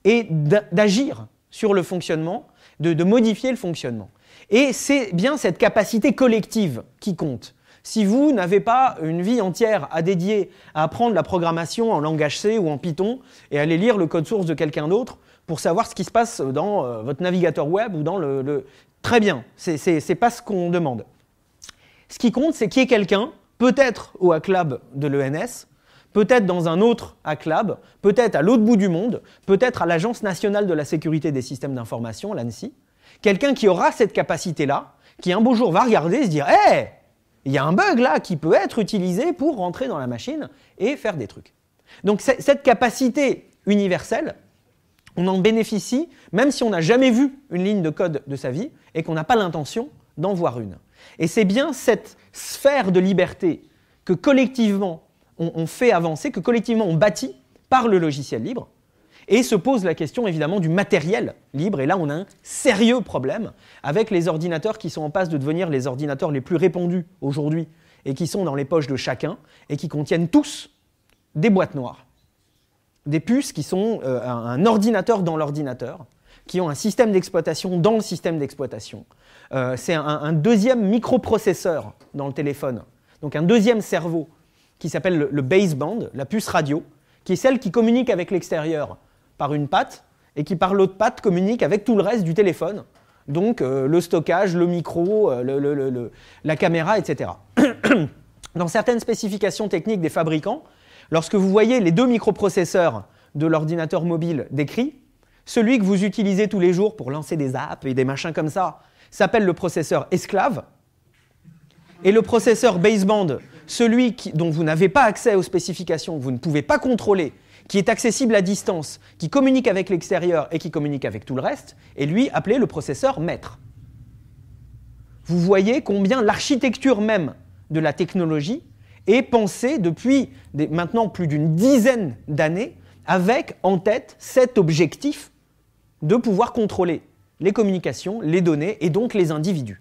S1: et d'agir sur le fonctionnement, de modifier le fonctionnement. Et c'est bien cette capacité collective qui compte. Si vous n'avez pas une vie entière à dédier à apprendre la programmation en langage C ou en Python et aller lire le code source de quelqu'un d'autre pour savoir ce qui se passe dans votre navigateur web ou dans le... Très bien, c'est pas ce qu'on demande. Ce qui compte, c'est qu'il y ait quelqu'un, peut-être au Hack Lab de l'ENS, peut-être dans un autre Hack Lab, peut-être à l'autre bout du monde, peut-être à l'Agence nationale de la sécurité des systèmes d'information, l'ANSSI, quelqu'un qui aura cette capacité-là, qui un beau jour va regarder et se dire « Hey !» Il y a un bug là qui peut être utilisé pour rentrer dans la machine et faire des trucs. Donc cette capacité universelle, on en bénéficie même si on n'a jamais vu une ligne de code de sa vie et qu'on n'a pas l'intention d'en voir une. Et c'est bien cette sphère de liberté que collectivement on fait avancer, que collectivement on bâtit par le logiciel libre. Et se pose la question évidemment du matériel libre. Et là, on a un sérieux problème avec les ordinateurs qui sont en passe de devenir les ordinateurs les plus répandus aujourd'hui et qui sont dans les poches de chacun et qui contiennent tous des boîtes noires. Des puces qui sont un ordinateur dans l'ordinateur, qui ont un système d'exploitation dans le système d'exploitation. C'est un deuxième microprocesseur dans le téléphone, donc un deuxième cerveau qui s'appelle le baseband, la puce radio, qui est celle qui communique avec l'extérieur par une patte, et qui par l'autre patte communique avec tout le reste du téléphone, donc le stockage, le micro, la caméra, etc. Dans certaines spécifications techniques des fabricants, lorsque vous voyez les deux microprocesseurs de l'ordinateur mobile décrits, celui que vous utilisez tous les jours pour lancer des apps et des machins comme ça s'appelle le processeur esclave, et le processeur baseband, celui dont vous n'avez pas accès aux spécifications, que vous ne pouvez pas contrôler, qui est accessible à distance, qui communique avec l'extérieur et qui communique avec tout le reste, est lui appelé le processeur maître. Vous voyez combien l'architecture même de la technologie est pensée depuis maintenant plus d'une dizaine d'années avec en tête cet objectif de pouvoir contrôler les communications, les données et donc les individus.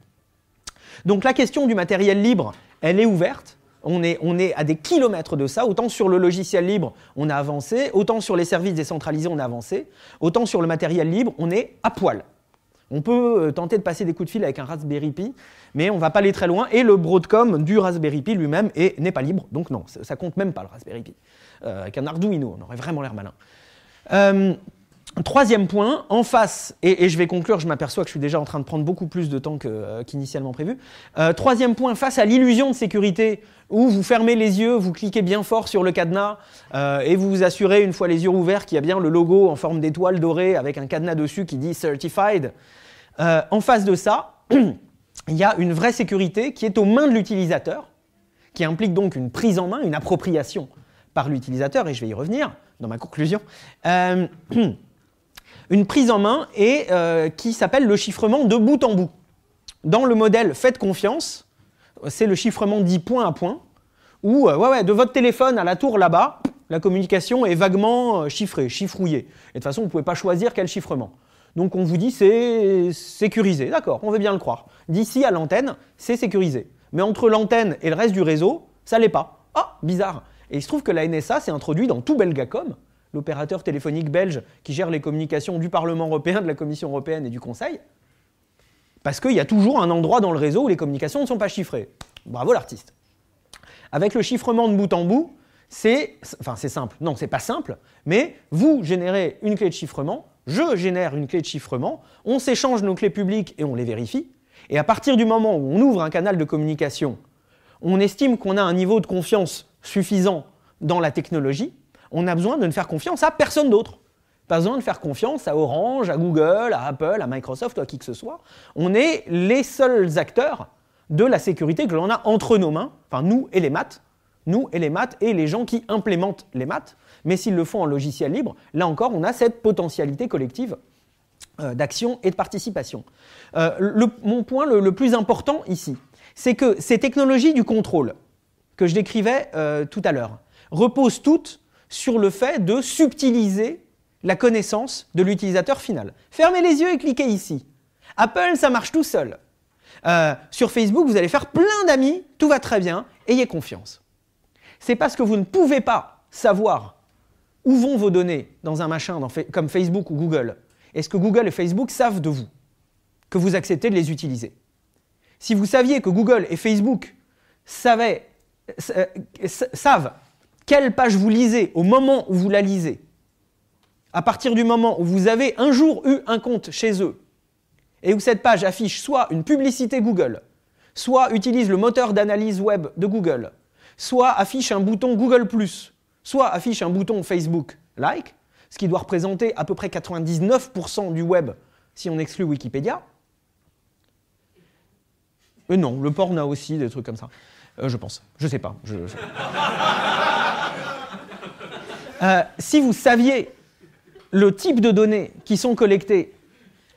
S1: Donc la question du matériel libre, elle est ouverte. On est à des kilomètres de ça, autant sur le logiciel libre, on a avancé, autant sur les services décentralisés, on a avancé, autant sur le matériel libre, on est à poil. On peut tenter de passer des coups de fil avec un Raspberry Pi, mais on ne va pas aller très loin, et le Broadcom du Raspberry Pi lui-même n'est pas libre, donc non, ça compte même pas le Raspberry Pi. Avec un Arduino, on aurait vraiment l'air malin. Troisième point, en face, et je vais conclure, je m'aperçois que je suis déjà en train de prendre beaucoup plus de temps qu'initialement prévu. Troisième point, face à l'illusion de sécurité, où vous fermez les yeux, vous cliquez bien fort sur le cadenas, et vous vous assurez, une fois les yeux ouverts, qu'il y a bien le logo en forme d'étoile dorée avec un cadenas dessus qui dit « Certified ». En face de ça, il y a une vraie sécurité qui est aux mains de l'utilisateur, qui implique donc une prise en main, une appropriation par l'utilisateur, et je vais y revenir dans ma conclusion. Une prise en main et qui s'appelle le chiffrement de bout en bout. Dans le modèle Faites confiance, c'est le chiffrement dit point à point, où de votre téléphone à la tour là-bas, la communication est vaguement chiffrée, chiffrouillée. Et de toute façon, vous ne pouvez pas choisir quel chiffrement. Donc on vous dit c'est sécurisé, d'accord, on veut bien le croire. D'ici à l'antenne, c'est sécurisé. Mais entre l'antenne et le reste du réseau, ça l'est pas. Ah, bizarre. Et il se trouve que la NSA s'est introduite dans tout Belgacom, l'opérateur téléphonique belge qui gère les communications du Parlement européen, de la Commission européenne et du Conseil, parce qu'il y a toujours un endroit dans le réseau où les communications ne sont pas chiffrées. Bravo l'artiste. Avec le chiffrement de bout en bout, c'est simple. Non, c'est pas simple, mais vous générez une clé de chiffrement, je génère une clé de chiffrement, on s'échange nos clés publiques et on les vérifie, et à partir du moment où on ouvre un canal de communication, on estime qu'on a un niveau de confiance suffisant dans la technologie, on a besoin de ne faire confiance à personne d'autre. Pas besoin de faire confiance à Orange, à Google, à Apple, à Microsoft ou à qui que ce soit. On est les seuls acteurs de la sécurité que l'on a entre nos mains, enfin nous et les maths et les gens qui implémentent les maths, mais s'ils le font en logiciel libre, là encore on a cette potentialité collective d'action et de participation. Mon point le plus important ici, c'est que ces technologies du contrôle que je décrivais tout à l'heure reposent toutes sur le fait de subtiliser la connaissance de l'utilisateur final. Fermez les yeux et cliquez ici. Apple, ça marche tout seul. Sur Facebook, vous allez faire plein d'amis, tout va très bien, ayez confiance. C'est parce que vous ne pouvez pas savoir où vont vos données dans un machin comme Facebook ou Google. Est-ce que Google et Facebook savent de vous, que vous acceptez de les utiliser? Si vous saviez que Google et Facebook savent quelle page vous lisez au moment où vous la lisez, à partir du moment où vous avez un jour eu un compte chez eux, et où cette page affiche soit une publicité Google, soit utilise le moteur d'analyse web de Google, soit affiche un bouton Google+, soit affiche un bouton Facebook Like, ce qui doit représenter à peu près 99% du web si on exclut Wikipédia. Non, le porn a aussi des trucs comme ça, je pense. Je sais pas. Si vous saviez le type de données qui sont collectées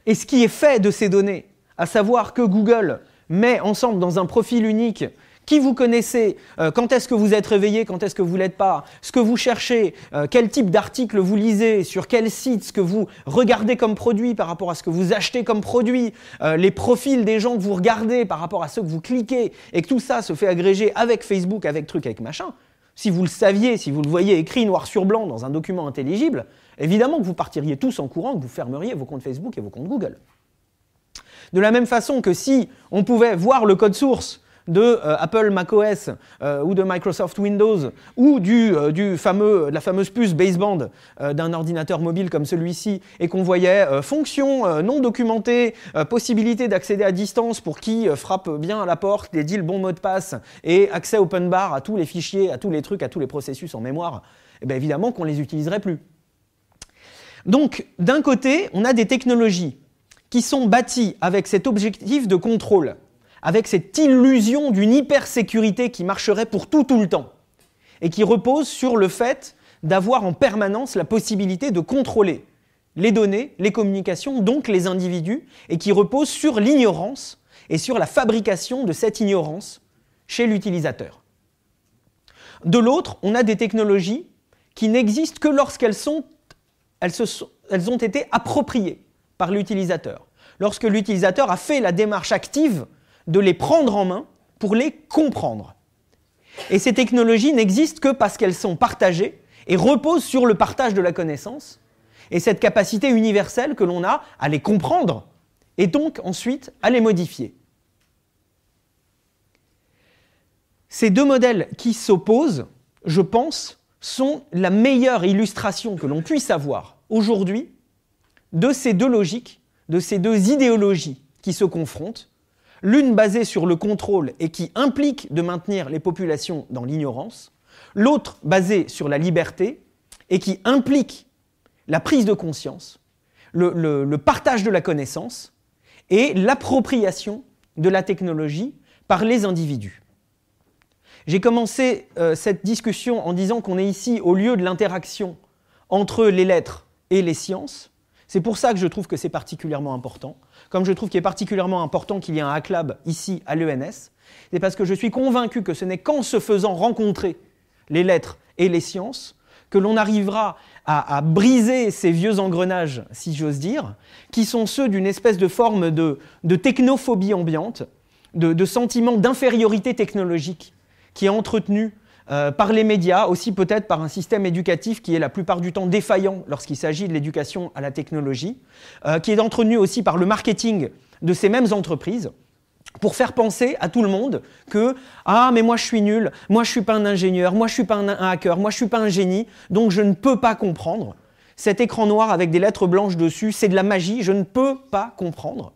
S1: et ce qui est fait de ces données, à savoir que Google met ensemble dans un profil unique qui vous connaissez, quand est-ce que vous êtes réveillé, quand est-ce que vous ne l'êtes pas, ce que vous cherchez, quel type d'article vous lisez, sur quel site, ce que vous regardez comme produit par rapport à ce que vous achetez comme produit, les profils des gens que vous regardez par rapport à ceux que vous cliquez, et que tout ça se fait agréger avec Facebook, avec truc, avec machin. Si vous le saviez, si vous le voyez écrit noir sur blanc dans un document intelligible, évidemment que vous partiriez tous en courant, que vous fermeriez vos comptes Facebook et vos comptes Google. De la même façon que si on pouvait voir le code source de Apple macOS ou de Microsoft Windows ou de la fameuse puce baseband d'un ordinateur mobile comme celui-ci et qu'on voyait fonction non documentée, possibilité d'accéder à distance pour qui frappe bien à la porte et dit le bon mot de passe et accès open bar à tous les fichiers, à tous les trucs, à tous les processus en mémoire, eh bien évidemment qu'on ne les utiliserait plus. Donc d'un côté, on a des technologies qui sont bâties avec cet objectif de contrôle, avec cette illusion d'une hypersécurité qui marcherait pour tout le temps, et qui repose sur le fait d'avoir en permanence la possibilité de contrôler les données, les communications, donc les individus, et qui repose sur l'ignorance et sur la fabrication de cette ignorance chez l'utilisateur. De l'autre, on a des technologies qui n'existent que lorsqu'elles ont été appropriées par l'utilisateur, lorsque l'utilisateur a fait la démarche active de les prendre en main pour les comprendre. Et ces technologies n'existent que parce qu'elles sont partagées et reposent sur le partage de la connaissance et cette capacité universelle que l'on a à les comprendre et donc ensuite à les modifier. Ces deux modèles qui s'opposent, je pense, sont la meilleure illustration que l'on puisse avoir aujourd'hui de ces deux logiques, de ces deux idéologies qui se confrontent, l'une basée sur le contrôle et qui implique de maintenir les populations dans l'ignorance, l'autre basée sur la liberté et qui implique la prise de conscience, le partage de la connaissance et l'appropriation de la technologie par les individus. J'ai commencé cette discussion en disant qu'on est ici au lieu de l'interaction entre les lettres et les sciences. C'est pour ça que je trouve que c'est particulièrement important. Comme je trouve qu'il est particulièrement important qu'il y ait un Hack Lab ici à l'ENS, c'est parce que je suis convaincu que ce n'est qu'en se faisant rencontrer les lettres et les sciences que l'on arrivera à briser ces vieux engrenages, si j'ose dire, qui sont ceux d'une espèce de forme de technophobie ambiante, de sentiment d'infériorité technologique qui est entretenu par les médias, aussi peut-être par un système éducatif qui est la plupart du temps défaillant lorsqu'il s'agit de l'éducation à la technologie, qui est entretenu aussi par le marketing de ces mêmes entreprises, pour faire penser à tout le monde que « Ah, mais moi je suis nul, moi je suis pas un ingénieur, moi je suis pas un hacker, moi je suis pas un génie, donc je ne peux pas comprendre. Cet écran noir avec des lettres blanches dessus, c'est de la magie, je ne peux pas comprendre. »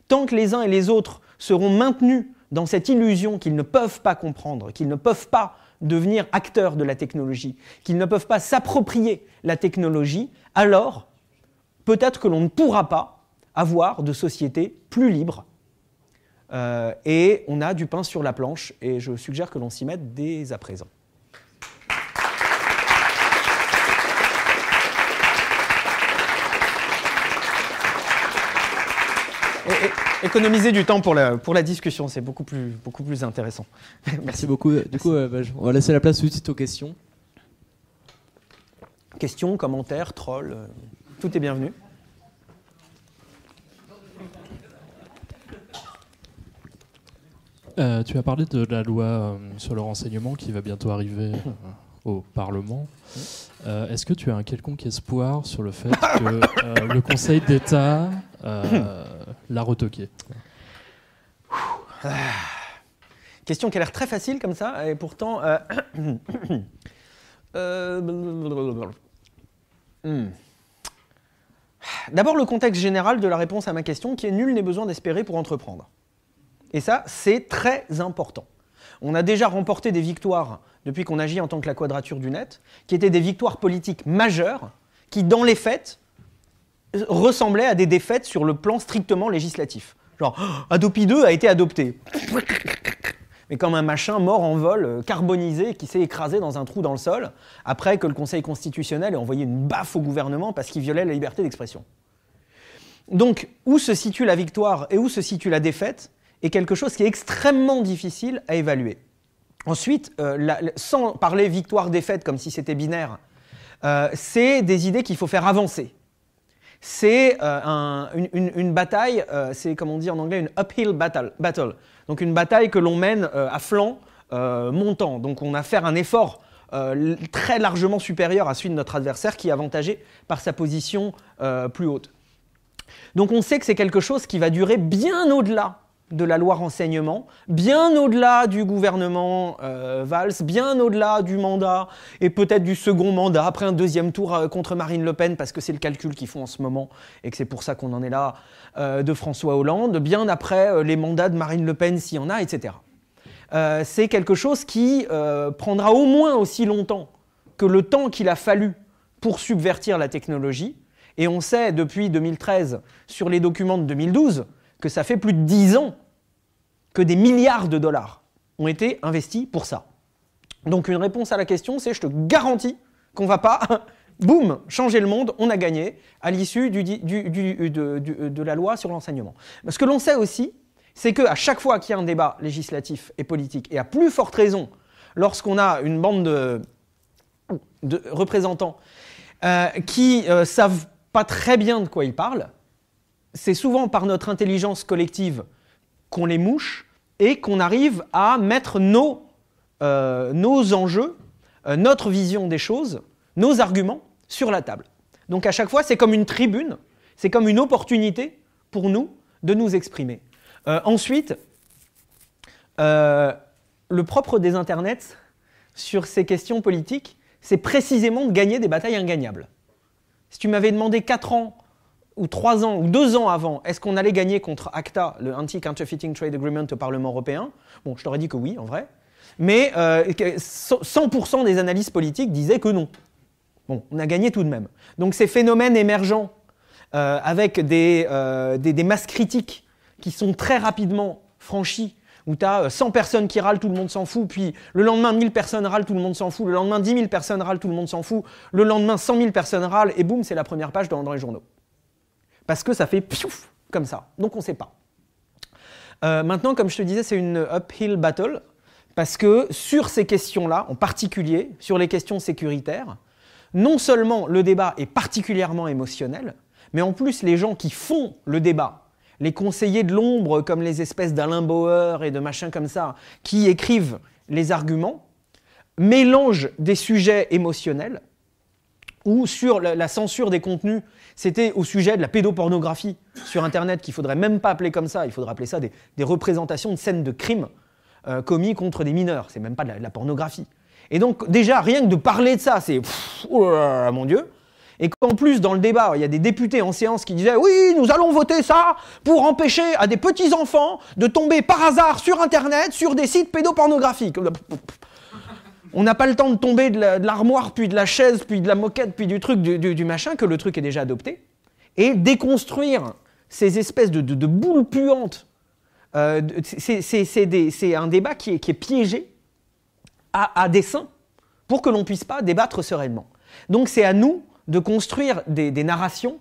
S1: Tant que les uns et les autres seront maintenus dans cette illusion qu'ils ne peuvent pas comprendre, qu'ils ne peuvent pas devenir acteurs de la technologie, qu'ils ne peuvent pas s'approprier la technologie, alors peut-être que l'on ne pourra pas avoir de société plus libre. Et on a du pain sur la planche, et je suggère que l'on s'y mette dès à présent. Économiser du temps pour la discussion, c'est beaucoup plus intéressant.
S2: Merci beaucoup. Du coup, on va laisser la place tout de suite aux questions.
S1: Questions, commentaires, trolls, tout est bienvenu.
S3: Tu as parlé de la loi sur le renseignement qui va bientôt arriver au Parlement. Est-ce que tu as un quelconque espoir sur le fait que le Conseil d'État l'a retoqué?
S1: Question qui a l'air très facile comme ça, et pourtant... D'abord, le contexte général de la réponse à ma question, qui est « nul n'est besoin d'espérer pour entreprendre ». Et ça, c'est très important. On a déjà remporté des victoires depuis qu'on agit en tant que la Quadrature du Net, qui étaient des victoires politiques majeures, qui, dans les faits, ressemblaient à des défaites sur le plan strictement législatif. Genre, Adopi 2 a été adopté. Mais comme un machin mort en vol, carbonisé, qui s'est écrasé dans un trou dans le sol, après que le Conseil constitutionnel ait envoyé une baffe au gouvernement parce qu'il violait la liberté d'expression. Donc, où se situe la victoire et où se situe la défaite est quelque chose qui est extrêmement difficile à évaluer. Ensuite, sans parler victoire-défaite comme si c'était binaire, c'est des idées qu'il faut faire avancer. C'est une bataille, c'est comme on dit en anglais, une uphill battle. Donc une bataille que l'on mène à flanc montant. Donc on a à faire un effort très largement supérieur à celui de notre adversaire qui est avantagé par sa position plus haute. Donc on sait que c'est quelque chose qui va durer bien au-delà de la loi renseignement, bien au-delà du gouvernement Valls, bien au-delà du mandat, et peut-être du second mandat, après un deuxième tour contre Marine Le Pen, parce que c'est le calcul qu'ils font en ce moment, et que c'est pour ça qu'on en est là, de François Hollande, bien après les mandats de Marine Le Pen, s'il y en a, etc. C'est quelque chose qui prendra au moins aussi longtemps que le temps qu'il a fallu pour subvertir la technologie, et on sait depuis 2013, sur les documents de 2012, que ça fait plus de 10 ans que des milliards de dollars ont été investis pour ça. Donc une réponse à la question, c'est je te garantis qu'on ne va pas, boum, changer le monde, on a gagné à l'issue de la loi sur l'enseignement. Ce que l'on sait aussi, c'est qu'à chaque fois qu'il y a un débat législatif et politique, et à plus forte raison lorsqu'on a une bande de représentants qui ne savent pas très bien de quoi ils parlent, c'est souvent par notre intelligence collective qu'on les mouche et qu'on arrive à mettre nos enjeux, notre vision des choses, nos arguments sur la table. Donc à chaque fois, c'est comme une tribune, c'est comme une opportunité pour nous de nous exprimer. Ensuite, le propre des internets sur ces questions politiques, c'est précisément de gagner des batailles ingagnables. Si tu m'avais demandé 4 ans ou 3 ans, ou 2 ans avant, est-ce qu'on allait gagner contre ACTA, le Anti-Counterfeiting Trade Agreement au Parlement européen? Bon, je t'aurais dit que oui, en vrai. Mais 100% des analyses politiques disaient que non. Bon, on a gagné tout de même. Donc ces phénomènes émergents, avec des masses critiques qui sont très rapidement franchies, où tu as 100 personnes qui râlent, tout le monde s'en fout, puis le lendemain 1000 personnes râlent, tout le monde s'en fout, le lendemain 10 000 personnes râlent, tout le monde s'en fout, le lendemain 100 000 personnes râlent, et boum, c'est la première page dans les journaux. Parce que ça fait piouf, comme ça. Donc on ne sait pas. Maintenant, comme je te disais, c'est une uphill battle, parce que sur ces questions-là, en particulier, sur les questions sécuritaires, non seulement le débat est particulièrement émotionnel, mais en plus les gens qui font le débat, les conseillers de l'ombre comme les espèces d'Alain Bauer et de machins comme ça, qui écrivent les arguments, mélangent des sujets émotionnels, ou sur la censure des contenus, c'était au sujet de la pédopornographie sur Internet, qu'il ne faudrait même pas appeler comme ça, il faudrait appeler ça des représentations de scènes de crimes commis contre des mineurs, c'est même pas de la pornographie. Et donc déjà, rien que de parler de ça, c'est oh là là, mon Dieu. Et qu'en plus, dans le débat, il y a des députés en séance qui disaient « Oui, nous allons voter ça pour empêcher à des petits-enfants de tomber par hasard sur Internet sur des sites pédopornographiques. » On n'a pas le temps de tomber de l'armoire, puis de la chaise, puis de la moquette, puis du truc, du machin, que le truc est déjà adopté. Et déconstruire ces espèces de boules puantes, c'est un débat qui est piégé à dessein pour que l'on ne puisse pas débattre sereinement. Donc c'est à nous de construire des narrations,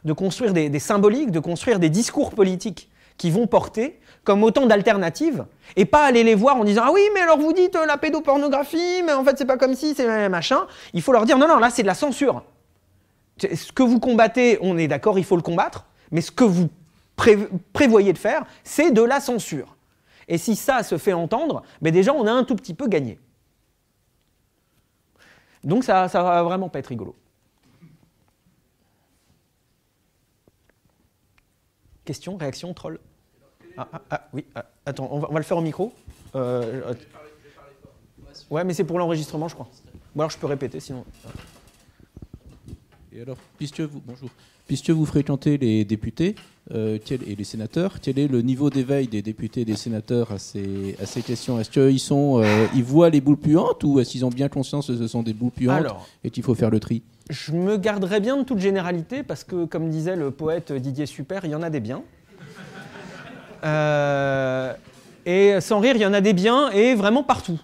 S1: de construire des symboliques, de construire des discours politiques qui vont porter comme autant d'alternatives, et pas aller les voir en disant « Ah oui, mais alors vous dites la pédopornographie, mais en fait c'est pas comme si, c'est machin ». Il faut leur dire « Non, non, là c'est de la censure. Ce que vous combattez, on est d'accord, il faut le combattre, mais ce que vous prévoyez de faire, c'est de la censure. » Et si ça se fait entendre, ben déjà on a un tout petit peu gagné. Donc ça va vraiment pas être rigolo. Question, réaction, troll? Oui, attends, on va le faire au micro. Ouais, mais c'est pour l'enregistrement, je crois. Ou alors je peux répéter, sinon...
S4: Et alors, puisque vous fréquentez les députés et les sénateurs, quel est le niveau d'éveil des députés et des sénateurs à ces questions? Est-ce qu'ils voient les boules puantes, ou est-ce qu'ils ont bien conscience que ce sont des boules puantes et qu'il faut faire le tri?
S1: Je me garderais bien de toute généralité, parce que, comme disait le poète Didier Super, il y en a des biens. Et sans rire, il y en a des biens, et vraiment partout.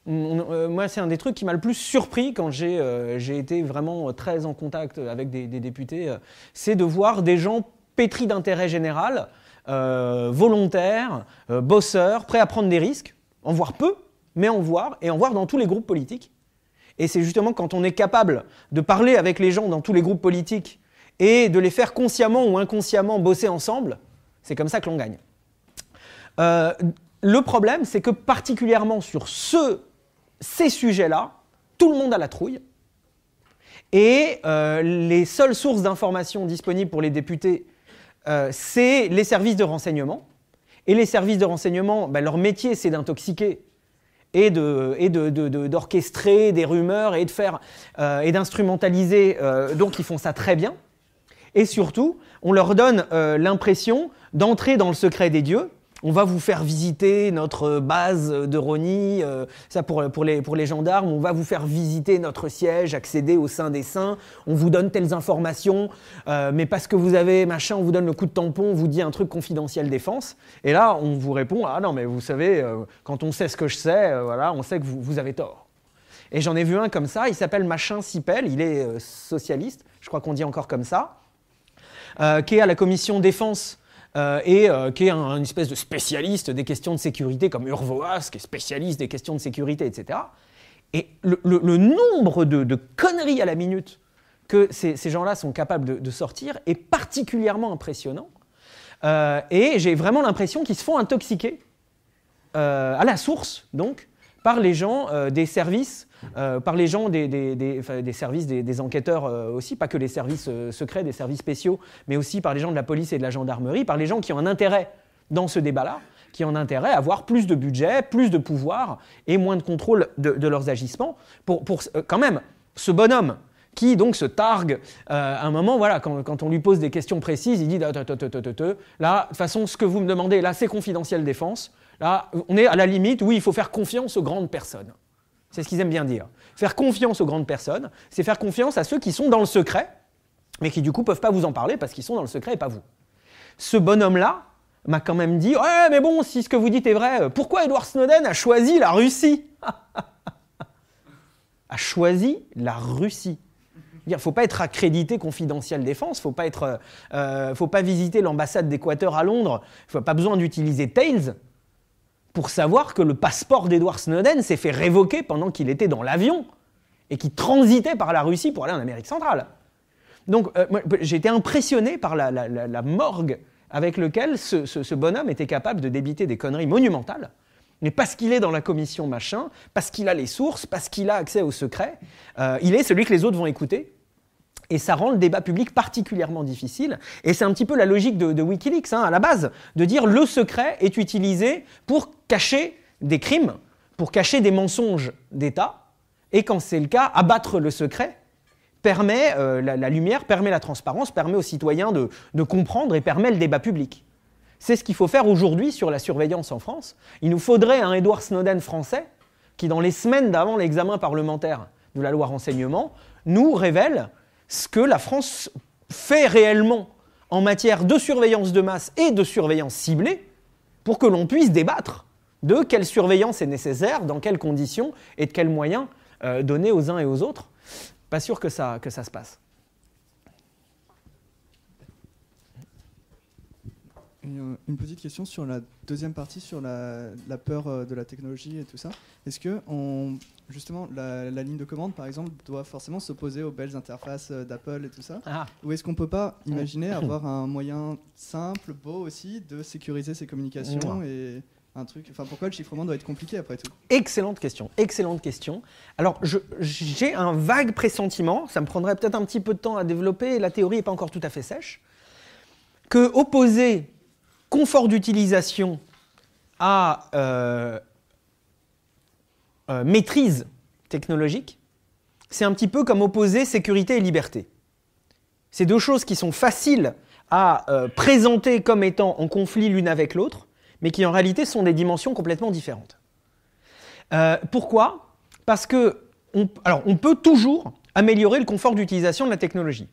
S1: Moi, c'est un des trucs qui m'a le plus surpris quand j'ai été vraiment très en contact avec des députés, c'est de voir des gens pétris d'intérêt général, volontaires, bosseurs, prêts à prendre des risques, en voir peu, mais en voir dans tous les groupes politiques. Et c'est justement quand on est capable de parler avec les gens dans tous les groupes politiques et de les faire consciemment ou inconsciemment bosser ensemble, c'est comme ça que l'on gagne. Le problème, c'est que particulièrement sur ces sujets-là, tout le monde a la trouille. Et les seules sources d'informations disponibles pour les députés, c'est les services de renseignement. Et les services de renseignement, leur métier, c'est d'intoxiquer et d'orchestrer des rumeurs et d'instrumentaliser. Donc, ils font ça très bien. Et surtout, on leur donne l'impression d'entrer dans le secret des dieux. On va vous faire visiter notre base de Rony, ça pour les gendarmes, on va vous faire visiter notre siège, accéder au sein des saints, on vous donne telles informations, mais parce que vous avez machin, on vous donne le coup de tampon, on vous dit un truc confidentiel défense, et là on vous répond « Ah non mais vous savez, quand on sait ce que je sais, voilà, on sait que vous avez tort ». Et j'en ai vu un comme ça, il s'appelle Machin Sipel, il est socialiste, je crois qu'on dit encore comme ça, qui est à la commission défense, et qui est une espèce de spécialiste des questions de sécurité, comme Urvoas, qui est spécialiste des questions de sécurité, etc. Et le nombre de conneries à la minute que ces gens-là sont capables de sortir est particulièrement impressionnant. Et j'ai vraiment l'impression qu'ils se font intoxiquer à la source, donc, par les gens des services, par les gens des services des enquêteurs aussi, pas que les services secrets, des services spéciaux, mais aussi par les gens de la police et de la gendarmerie, par les gens qui ont un intérêt dans ce débat-là, qui ont un intérêt à avoir plus de budget, plus de pouvoir et moins de contrôle de leurs agissements. Pour quand même, ce bonhomme qui donc se targue, à un moment, voilà, quand on lui pose des questions précises, il dit « Là, de toute façon, ce que vous me demandez, là, c'est confidentiel défense. Là, on est à la limite où il faut faire confiance aux grandes personnes. » C'est ce qu'ils aiment bien dire. Faire confiance aux grandes personnes, c'est faire confiance à ceux qui sont dans le secret, mais qui du coup ne peuvent pas vous en parler parce qu'ils sont dans le secret et pas vous. Ce bonhomme-là m'a quand même dit « Ouais, mais bon, si ce que vous dites est vrai, pourquoi Edward Snowden a choisi la Russie ?» A choisi la Russie. Il ne faut pas être accrédité confidentiel défense, il ne faut pas visiter l'ambassade d'Équateur à Londres, il n'y a pas besoin d'utiliser Tails pour savoir que le passeport d'Edward Snowden s'est fait révoquer pendant qu'il était dans l'avion et qui transitaient par la Russie pour aller en Amérique centrale. Donc j'ai été impressionné par la morgue avec laquelle ce bonhomme était capable de débiter des conneries monumentales, mais parce qu'il est dans la commission machin, parce qu'il a les sources, parce qu'il a accès aux secrets, il est celui que les autres vont écouter. Et ça rend le débat public particulièrement difficile. Et c'est un petit peu la logique de Wikileaks, à la base, de dire le secret est utilisé pour cacher des crimes, pour cacher des mensonges d'État, et quand c'est le cas, abattre le secret permet la lumière, permet la transparence, permet aux citoyens de comprendre et permet le débat public. C'est ce qu'il faut faire aujourd'hui sur la surveillance en France. Il nous faudrait un Edward Snowden français qui, dans les semaines d'avant l'examen parlementaire de la loi renseignement, nous révèle ce que la France fait réellement en matière de surveillance de masse et de surveillance ciblée pour que l'on puisse débattre de quelle surveillance est nécessaire, dans quelles conditions et de quels moyens donner aux uns et aux autres. Pas sûr que ça se passe.
S5: Une petite question sur la deuxième partie, sur la peur de la technologie et tout ça. Est-ce que justement la ligne de commande, par exemple, doit forcément s'opposer aux belles interfaces d'Apple et tout ça? Ou est-ce qu'on ne peut pas imaginer avoir un moyen simple, beau aussi, de sécuriser ces communications et un truc. Enfin, pourquoi le chiffrement doit être compliqué après tout?
S1: Excellente question, excellente question. Alors, j'ai un vague pressentiment, ça me prendrait peut-être un petit peu de temps à développer, la théorie n'est pas encore tout à fait sèche, que opposer confort d'utilisation à maîtrise technologique, c'est un petit peu comme opposer sécurité et liberté. C'est deux choses qui sont faciles à présenter comme étant en conflit l'une avec l'autre, mais qui en réalité sont des dimensions complètement différentes. Pourquoi ? Parce qu'on peut toujours améliorer le confort d'utilisation de la technologie.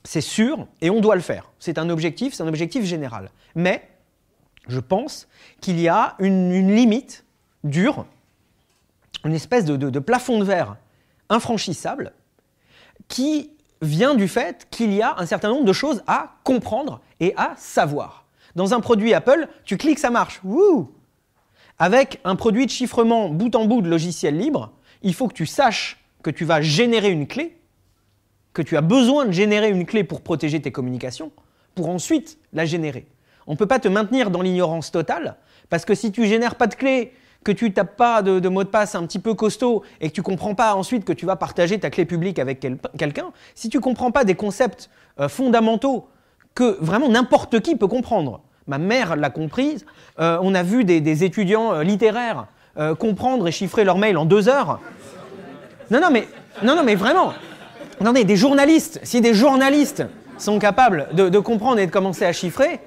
S1: C'est sûr, et on doit le faire. C'est un objectif général. Mais je pense qu'il y a une limite dure, une espèce de plafond de verre infranchissable, qui vient du fait qu'il y a un certain nombre de choses à comprendre et à savoir. Dans un produit Apple, tu cliques, ça marche. Wouh ! Avec un produit de chiffrement bout en bout de logiciel libre, il faut que tu saches que tu vas générer une clé, que tu as besoin de générer une clé pour protéger tes communications, pour ensuite la générer. On ne peut pas te maintenir dans l'ignorance totale, parce que si tu ne génères pas de clé, que tu ne tapes pas de mot de passe un petit peu costaud et que tu ne comprends pas ensuite que tu vas partager ta clé publique avec quelqu'un, si tu ne comprends pas des concepts fondamentaux que vraiment n'importe qui peut comprendre. Ma mère l'a comprise. On a vu des étudiants littéraires comprendre et chiffrer leur mail en 2 heures. Non, mais vraiment. Attendez, des journalistes, si des journalistes sont capables de comprendre et de commencer à chiffrer,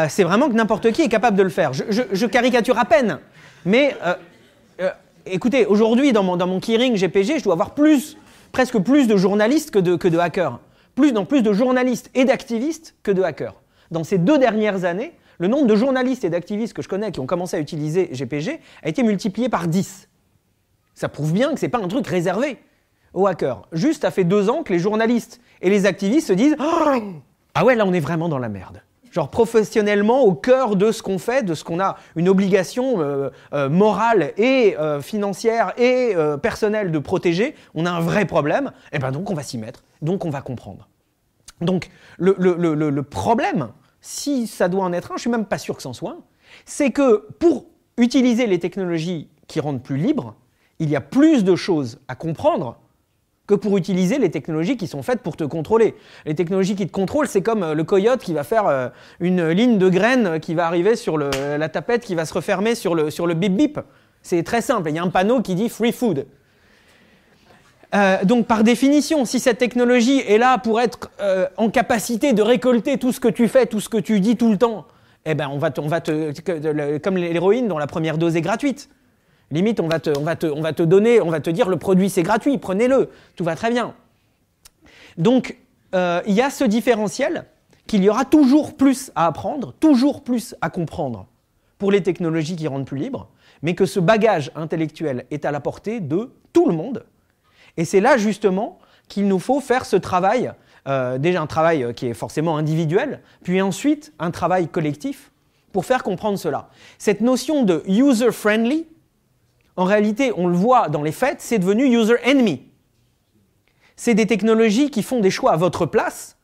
S1: c'est vraiment que n'importe qui est capable de le faire. Je caricature à peine. Mais écoutez, aujourd'hui, dans mon keyring GPG, je dois avoir presque plus de journalistes que de hackers. Plus de journalistes et d'activistes que de hackers. Dans ces 2 dernières années, le nombre de journalistes et d'activistes que je connais qui ont commencé à utiliser GPG a été multiplié par 10. Ça prouve bien que ce n'est pas un truc réservé aux hackers. Juste, ça fait 2 ans que les journalistes et les activistes se disent « Ah ouais, là on est vraiment dans la merde ». Genre professionnellement, au cœur de ce qu'on fait, de ce qu'on a une obligation morale et financière et personnelle de protéger, on a un vrai problème, et ben donc on va s'y mettre, donc on va comprendre. Donc le problème, si ça doit en être un, je ne suis même pas sûr que c'en soit un, c'est que pour utiliser les technologies qui rendent plus libres, il y a plus de choses à comprendre que pour utiliser les technologies qui sont faites pour te contrôler. Les technologies qui te contrôlent, c'est comme le coyote qui va faire une ligne de graines qui va arriver sur la tapette qui va se refermer sur le bip-bip. C'est très simple, il y a un panneau qui dit « free food ». Donc par définition, si cette technologie est là pour être en capacité de récolter tout ce que tu fais, tout ce que tu dis tout le temps, eh ben on va comme l'héroïne dont la première dose est gratuite. Limite, on va te donner, on va te dire le produit c'est gratuit, prenez-le, tout va très bien. Donc il y a ce différentiel qu'il y aura toujours plus à apprendre, toujours plus à comprendre pour les technologies qui rendent plus libres, mais que ce bagage intellectuel est à la portée de tout le monde. Et c'est là justement qu'il nous faut faire ce travail, déjà un travail qui est forcément individuel, puis ensuite un travail collectif pour faire comprendre cela. Cette notion de user-friendly, en réalité, on le voit dans les faits, c'est devenu user-enemy. C'est des technologies qui font des choix à votre place,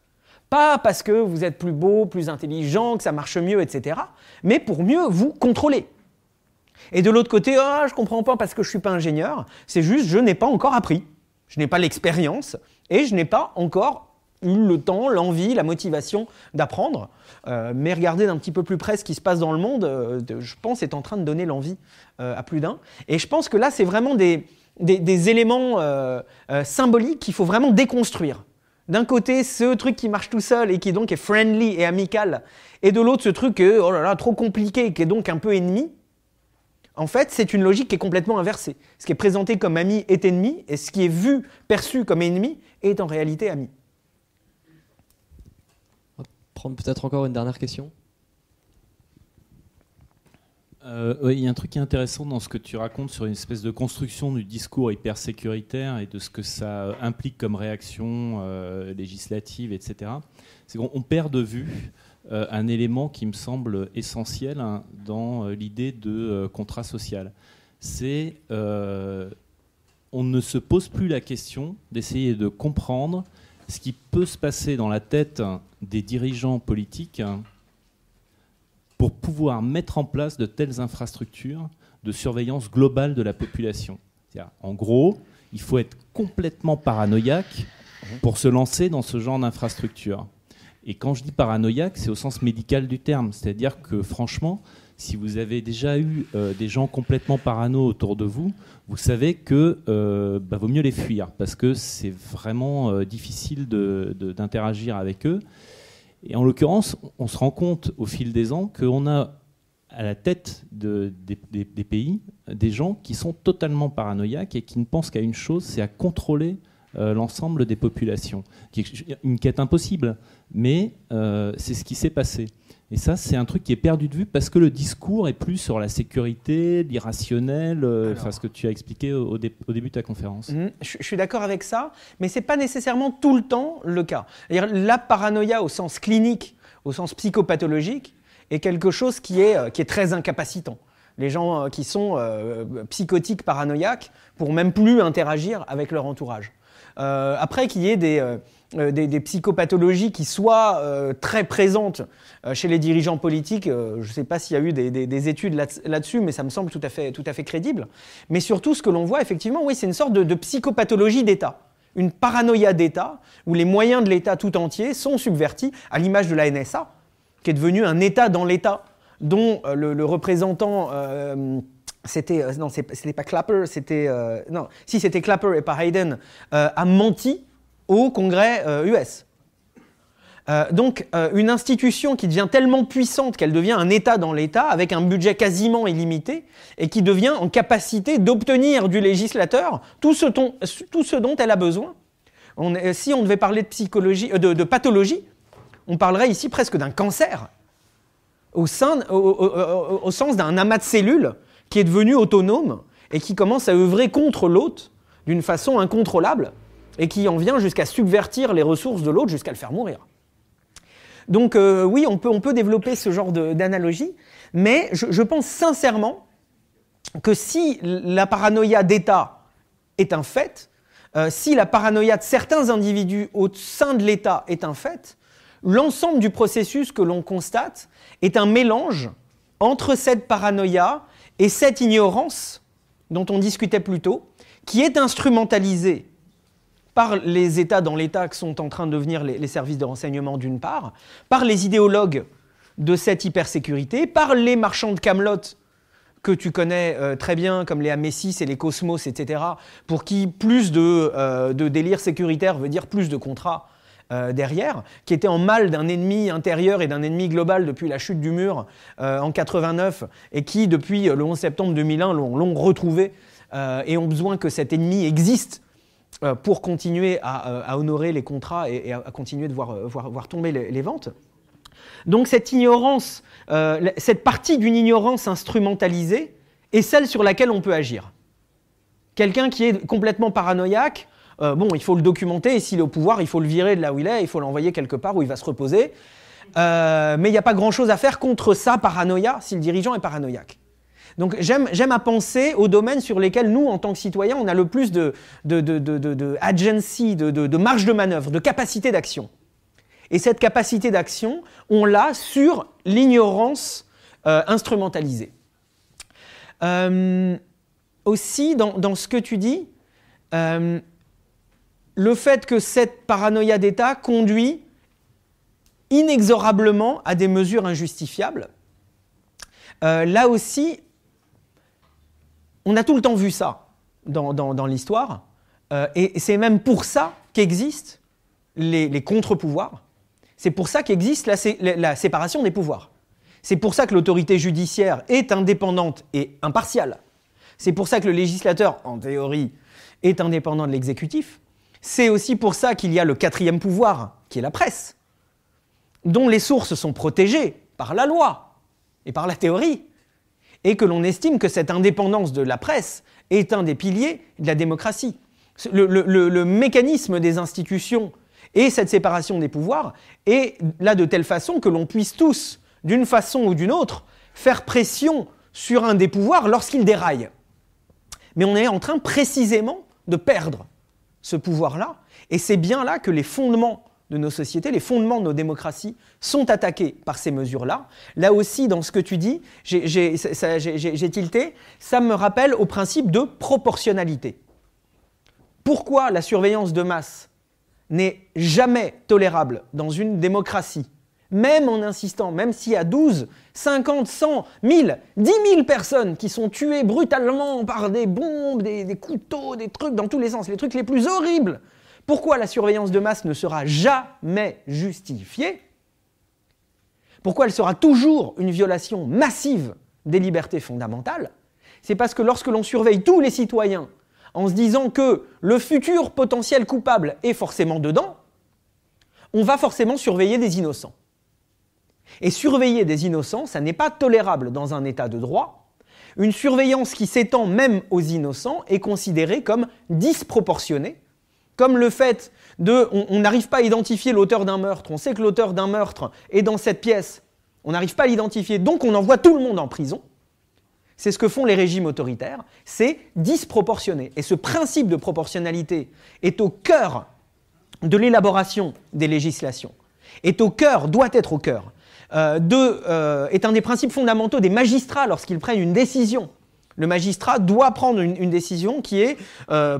S1: pas parce que vous êtes plus beau, plus intelligent, que ça marche mieux, etc., mais pour mieux vous contrôler. Et de l'autre côté, ah, je ne comprends pas parce que je ne suis pas ingénieur, c'est juste je n'ai pas encore appris, je n'ai pas l'expérience et je n'ai pas encore eu le temps, l'envie, la motivation d'apprendre. Mais regardez d'un petit peu plus près ce qui se passe dans le monde, je pense, est en train de donner l'envie à plus d'un. Et je pense que là, c'est vraiment des éléments symboliques qu'il faut vraiment déconstruire. D'un côté, ce truc qui marche tout seul et qui donc est friendly et amical, et de l'autre, ce truc oh là là, trop compliqué, qui est donc un peu ennemi. En fait, c'est une logique qui est complètement inversée. Ce qui est présenté comme ami est ennemi, et ce qui est vu, perçu comme ennemi, est en réalité ami.
S2: On va prendre peut-être encore une dernière question.
S4: Oui, il y a un truc qui est intéressant dans ce que tu racontes sur une espèce de construction du discours hyper sécuritaire et de ce que ça implique comme réaction législative, etc. C'est qu'on perd de vue un élément qui me semble essentiel dans l'idée de contrat social. C'est on ne se pose plus la question d'essayer de comprendre ce qui peut se passer dans la tête des dirigeants politiques pour pouvoir mettre en place de telles infrastructures de surveillance globale de la population. C'est-à-dire, en gros, il faut être complètement paranoïaque pour se lancer dans ce genre d'infrastructure. Et quand je dis paranoïaque, c'est au sens médical du terme. C'est-à-dire que, franchement, si vous avez déjà eu des gens complètement parano autour de vous, vous savez que vaut mieux les fuir, parce que c'est vraiment difficile d'interagir avec eux. Et en l'occurrence, on se rend compte au fil des ans qu'on a à la tête des pays des gens qui sont totalement paranoïaques et qui ne pensent qu'à une chose, c'est à contrôler l'ensemble des populations. Une quête impossible, mais c'est ce qui s'est passé. Et ça, c'est un truc qui est perdu de vue parce que le discours est plus sur la sécurité, l'irrationnel, ce que tu as expliqué au début de ta conférence.
S1: Je suis d'accord avec ça, mais ce n'est pas nécessairement tout le temps le cas. La paranoïa au sens clinique, au sens psychopathologique, est quelque chose qui est très incapacitant. Les gens qui sont psychotiques, paranoïaques, pour même plus interagir avec leur entourage. Après qu'il y ait des psychopathologies qui soient très présentes chez les dirigeants politiques, je ne sais pas s'il y a eu des études là-dessus, mais ça me semble tout à fait crédible. Mais surtout, ce que l'on voit, effectivement, oui, c'est une sorte de psychopathologie d'État. Une paranoïa d'État, où les moyens de l'État tout entier sont subvertis, à l'image de la NSA, qui est devenue un État dans l'État, dont le représentant... c'était pas Clapper, c'était Clapper et pas Hayden, a menti au Congrès US. Donc une institution qui devient tellement puissante qu'elle devient un État dans l'État avec un budget quasiment illimité et qui devient en capacité d'obtenir du législateur tout ce dont elle a besoin. Si on devait parler de pathologie, on parlerait ici presque d'un cancer au sens d'un amas de cellules qui est devenu autonome et qui commence à œuvrer contre l'autre d'une façon incontrôlable et qui en vient jusqu'à subvertir les ressources de l'autre jusqu'à le faire mourir. Donc oui, on peut développer ce genre d'analogie, mais je pense sincèrement que si la paranoïa d'État est un fait, si la paranoïa de certains individus au sein de l'État est un fait, l'ensemble du processus que l'on constate est un mélange entre cette paranoïa et cette ignorance dont on discutait plus tôt, qui est instrumentalisée par les États dans l'État que sont en train de devenir les services de renseignement d'une part, par les idéologues de cette hypersécurité, par les marchands de camelotes que tu connais très bien, comme les Amésis et les Cosmos, etc., pour qui plus de délire sécuritaire veut dire plus de contrats derrière, qui étaient en mal d'un ennemi intérieur et d'un ennemi global depuis la chute du mur en 89, et qui, depuis le 11 septembre 2001, l'ont retrouvé et ont besoin que cet ennemi existe pour continuer à honorer les contrats et à continuer de voir tomber les ventes. Donc cette ignorance, cette partie d'une ignorance instrumentalisée est celle sur laquelle on peut agir. Quelqu'un qui est complètement paranoïaque, il faut le documenter, et s'il est au pouvoir, il faut le virer de là où il est, il faut l'envoyer quelque part où il va se reposer. Mais il n'y a pas grand-chose à faire contre sa paranoïa si le dirigeant est paranoïaque. Donc j'aime à penser aux domaines sur lesquels nous, en tant que citoyens, on a le plus de agency, de marge de manœuvre, de capacité d'action. Et cette capacité d'action, on l'a sur l'ignorance instrumentalisée. Aussi, dans ce que tu dis, le fait que cette paranoïa d'État conduit inexorablement à des mesures injustifiables, là aussi, on a tout le temps vu ça dans l'histoire, et c'est même pour ça qu'existent les contre-pouvoirs. C'est pour ça qu'existe la séparation des pouvoirs. C'est pour ça que l'autorité judiciaire est indépendante et impartiale. C'est pour ça que le législateur, en théorie, est indépendant de l'exécutif. C'est aussi pour ça qu'il y a le quatrième pouvoir, qui est la presse, dont les sources sont protégées par la loi et par la théorie, et que l'on estime que cette indépendance de la presse est un des piliers de la démocratie. Le mécanisme des institutions et cette séparation des pouvoirs est là de telle façon que l'on puisse tous, d'une façon ou d'une autre, faire pression sur un des pouvoirs lorsqu'il déraille. Mais on est en train précisément de perdre ce pouvoir-là, et c'est bien là que les fondements de nos sociétés, les fondements de nos démocraties sont attaqués par ces mesures-là. Là aussi, dans ce que tu dis, j'ai tilté, ça me rappelle au principe de proportionnalité. Pourquoi la surveillance de masse n'est jamais tolérable dans une démocratie, même en insistant, même s'il y a 12, 50, 100, 1000, 10 000 personnes qui sont tuées brutalement par des bombes, des couteaux, des trucs dans tous les sens, les trucs les plus horribles. Pourquoi la surveillance de masse ne sera jamais justifiée? Pourquoi elle sera toujours une violation massive des libertés fondamentales? C'est parce que lorsque l'on surveille tous les citoyens en se disant que le futur potentiel coupable est forcément dedans, on va forcément surveiller des innocents. Et surveiller des innocents, ça n'est pas tolérable dans un état de droit. Une surveillance qui s'étend même aux innocents est considérée comme disproportionnée, comme le fait on n'arrive pas à identifier l'auteur d'un meurtre, on sait que l'auteur d'un meurtre est dans cette pièce, on n'arrive pas à l'identifier, donc on envoie tout le monde en prison. C'est ce que font les régimes autoritaires, c'est disproportionné. Et ce principe de proportionnalité est au cœur de l'élaboration des législations, doit être au cœur, est un des principes fondamentaux des magistrats lorsqu'ils prennent une décision. Le magistrat doit prendre une décision qui est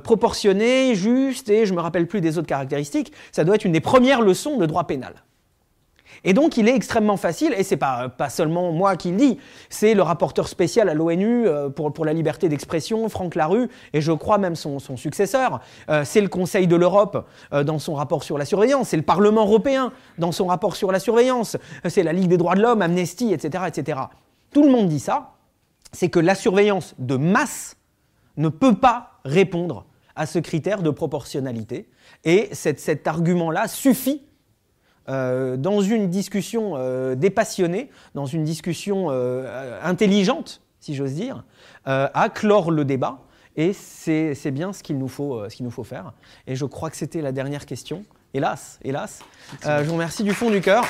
S1: proportionnée, juste, et je ne me rappelle plus des autres caractéristiques, ça doit être une des premières leçons de droit pénal. Et donc il est extrêmement facile, et ce n'est pas seulement moi qui le dis, c'est le rapporteur spécial à l'ONU pour la liberté d'expression, Franck Larue, et je crois même son successeur, c'est le Conseil de l'Europe dans son rapport sur la surveillance, c'est le Parlement européen dans son rapport sur la surveillance, c'est la Ligue des droits de l'homme, Amnesty, etc., etc. Tout le monde dit ça, c'est que la surveillance de masse ne peut pas répondre à ce critère de proportionnalité, et cet argument-là suffit dans une discussion dépassionnée, dans une discussion intelligente, si j'ose dire, à clore le débat. Et c'est bien ce qu'il nous faut faire. Et je crois que c'était la dernière question. Hélas. Je vous remercie du fond du cœur.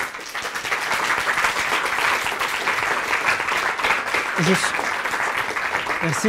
S1: Merci.